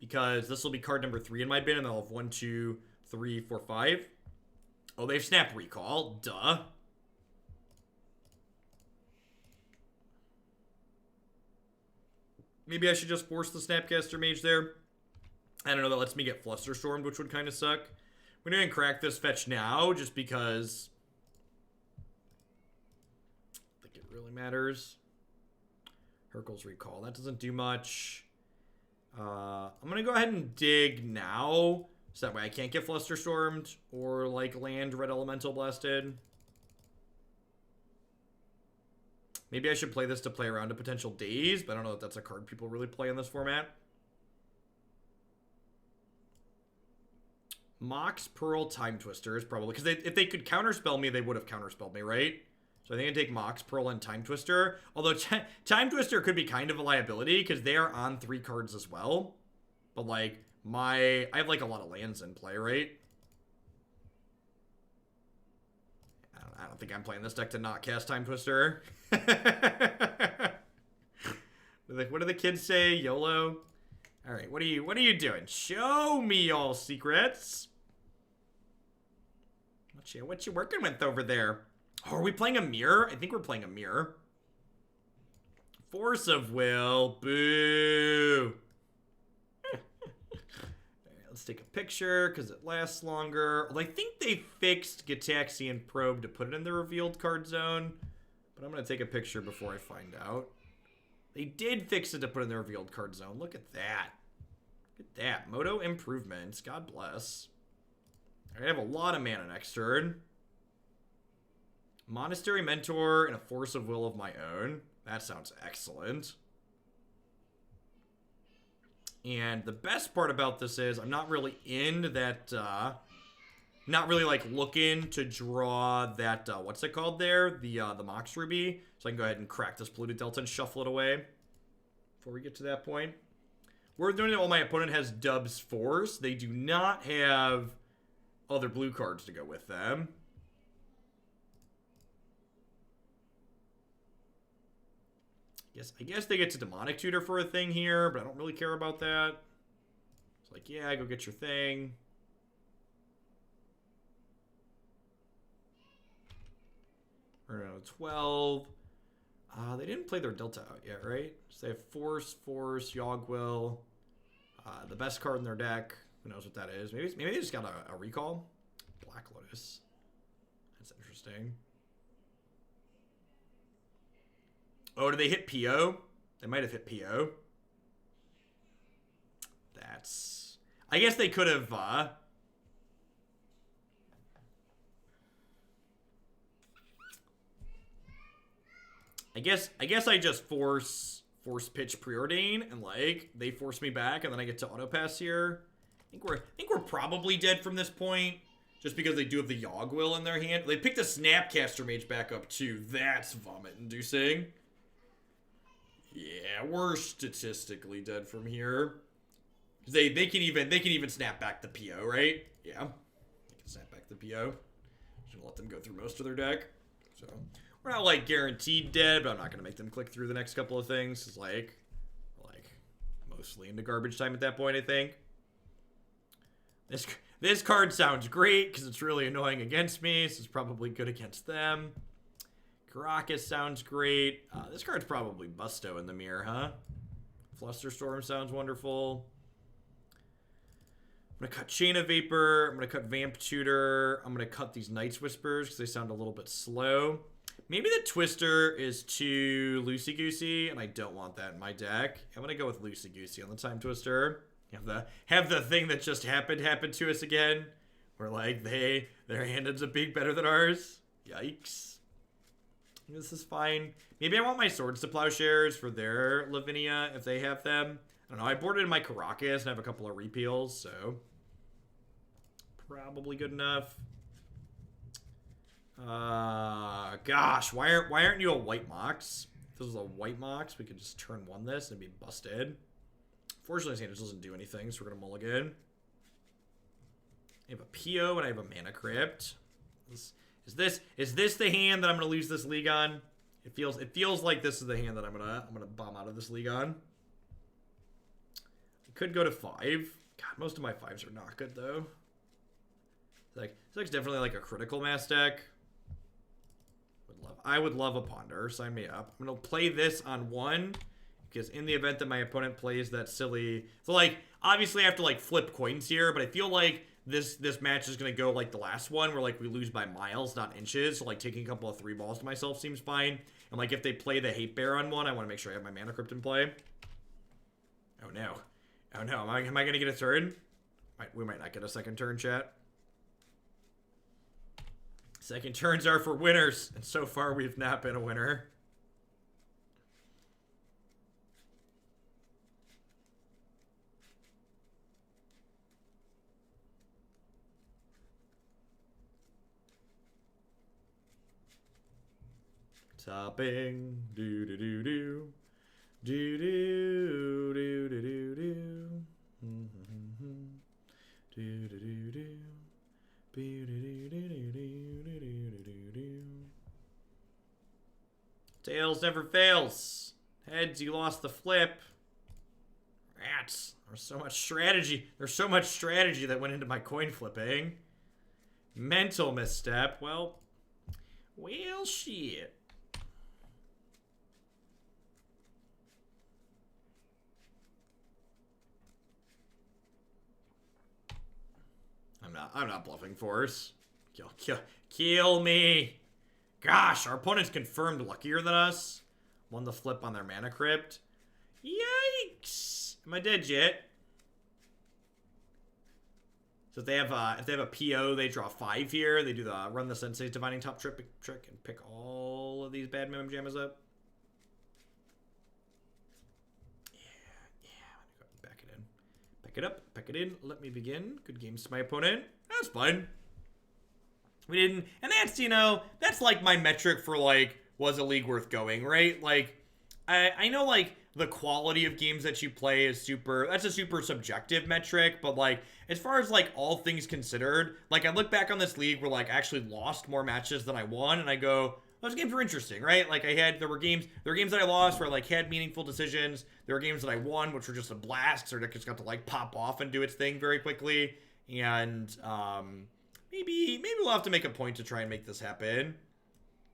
S1: because this will be card number 3 in my bin, and I'll have 1, 2, 3, 4, 5. Oh, they've Snap Recall. Duh. Maybe I should just force the Snapcaster Mage there. I don't know, that lets me get Flusterstormed, which would kind of suck. We're going to crack this fetch now, just because I think it really matters. Hurkyl's Recall. That doesn't do much. I'm going to go ahead and dig now, so that way I can't get Flusterstormed or, like, land Red Elemental Blasted. Maybe I should play this to play around to potential Daze, but I don't know if that's a card people really play in this format. Mox Pearl Timetwister is probably... Because if they could counterspell me, they would have counterspelled me, right? So I think I'd take Mox Pearl and Timetwister. Although Timetwister could be kind of a liability, because they are on 3 cards as well. But, like, I have, like, a lot of lands in play, right? I don't think I'm playing this deck to not cast Timetwister. What do the kids say? YOLO? Alright, what are you doing? Show me all secrets. What you working with over there? Oh, are we playing a mirror? I think we're playing a mirror. Force of Will. Boo. Let's take a picture, because it lasts longer. Well, I think they fixed Gitaxian Probe to put it in the revealed card zone. But I'm going to take a picture before I find out. They did fix it to put in the revealed card zone. Look at that. Look at that. Moto improvements. God bless. I have a lot of mana next turn. Monastery Mentor and a Force of Will of my own. That sounds excellent. And the best part about this is I'm not really in that, not really like looking to draw that, what's it called there? The Mox Ruby. So I can go ahead and crack this Polluted Delta and shuffle it away before we get to that point. Worth noting that while my opponent has Dubs Force, they do not have other blue cards to go with them. I guess they get to Demonic Tutor for a thing here, but I don't really care about that. It's like, yeah, go get your thing. Or no, 12. They didn't play their Delta out yet, right? So they have Force, Yawgmoth. The best card in their deck. Who knows what that is? Maybe they just got a Recall. Black Lotus. That's interesting. Oh, did they hit PO? They might have hit PO. That's... I guess they could have, I guess I just force pitch Preordain, and, like, they force me back, and then I get to auto pass here. I think we're probably dead from this point, just because they do have the Yawgmoth in their hand. They picked a Snapcaster Mage back up, too. That's vomit-inducing. Yeah, we're statistically dead from here. They can even snap back the PO, right? Yeah, they can snap back the PO. Just gonna let them go through most of their deck. So we're not like guaranteed dead, but I'm not gonna make them click through the next couple of things. It's like mostly into garbage time at that point, I think. This card sounds great because it's really annoying against me. So it's probably good against them. Caracas sounds great. This card's probably Busto in the mirror, huh? Flusterstorm sounds wonderful. I'm going to cut Chain of Vapor. I'm going to cut Vamp Tutor. I'm going to cut these Night's Whispers because they sound a little bit slow. Maybe the Twister is too loosey-goosey, and I don't want that in my deck. I'm going to go with loosey-goosey on the Timetwister. Have the thing that just happened happen to us again. Where, like, their hand ends up being better than ours. Yikes. This is fine. Maybe I want my Swords to Plowshares for their Lavinia if they have them. I don't know. I boarded in my Caracas and have a couple of repeals, so probably good enough. Gosh, why aren't you a white Mox? If this was a white Mox, we could just turn 1 this and be busted. Fortunately, this doesn't do anything, so we're gonna mulligan. I have a PO and I have a Mana Crypt. Is this the hand that I'm gonna lose this league on? It feels like this is the hand that I'm gonna bomb out of this league on. I could go to 5. God, most of my 5s are not good though. Like this looks definitely like a critical mass deck. I would love a Ponder. Sign me up. I'm gonna play this on 1 because in the event that my opponent plays that silly, so like obviously I have to like flip coins here, but I feel like this match is gonna go like the last one where like we lose by miles, not inches. So like taking a couple of 3 balls to myself seems fine. And like if they play the Hate Bear on 1, I want to make sure I have my Mana Crypt in play. Oh no, oh no, am I gonna get a turn? We might not get a second turn, chat. Second turns are for winners, and so far we've not been a winner. Topping, do do do do, do do do do do do, do do do do. Tails never fails. Heads, you lost the flip. Rats. There's so much strategy. There's so much strategy that went into my coin flipping. Mental misstep. Well, shit. I'm not bluffing force. Kill me. Gosh, our opponent's confirmed luckier than us. Won the flip on their Mana Crypt. Yikes. Am I dead yet? So if they have a PO, they draw 5 here. They do the run the Sensei's Divining Top trick and pick all of these bad Mem Jammas up. Back it in. Pick it up, pick it in. Let me begin. Good games to my opponent. That's fine. We didn't, and that's, you know, that's like my metric for like, was a league worth going, right? Like, I know like the quality of games that you play is that's a super subjective metric, but like, as far as like all things considered, like I look back on this league where like I actually lost more matches than I won, and I go, those games were interesting, right? Like there were games that I lost where I like had meaningful decisions. There were games that I won, which were just a blast, so it just got to like pop off and do its thing very quickly. And maybe we'll have to make a point to try and make this happen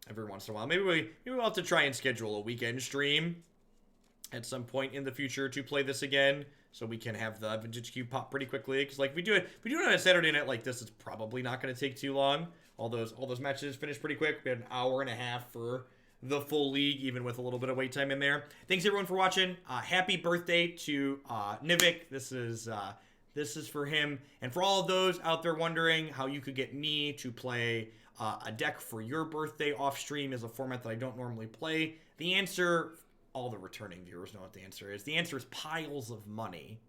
S1: every once in a while. Maybe we'll have to try and schedule a weekend stream at some point in the future to play this again, so we can have the Vintage Cube pop pretty quickly. Because like if we do it on a Saturday night like this, it's probably not going to take too long. All those matches finish pretty quick. We had an hour and a half for the full league, even with a little bit of wait time in there. Thanks everyone for watching. Happy birthday to Nivik. This is for him. And for all of those out there wondering how you could get me to play a deck for your birthday off stream is a format that I don't normally play. The answer, all the returning viewers know what the answer is. The answer is piles of money.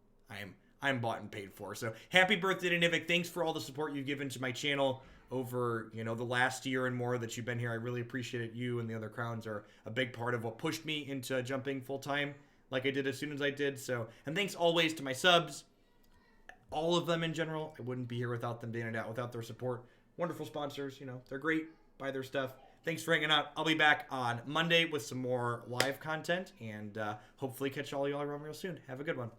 S1: I'm bought and paid for. So happy birthday to Nivik. Thanks for all the support you've given to my channel over, you know, the last year and more that you've been here. I really appreciate it. You and the other crowns are a big part of what pushed me into jumping full time like I did as soon as I did. So, and thanks always to my subs, all of them in general. I wouldn't be here without them, day in and out, without their support. Wonderful sponsors, you know, they're great. Buy their stuff. Thanks for hanging out. I'll be back on Monday with some more live content, and hopefully catch all y'all around real soon. Have a good one.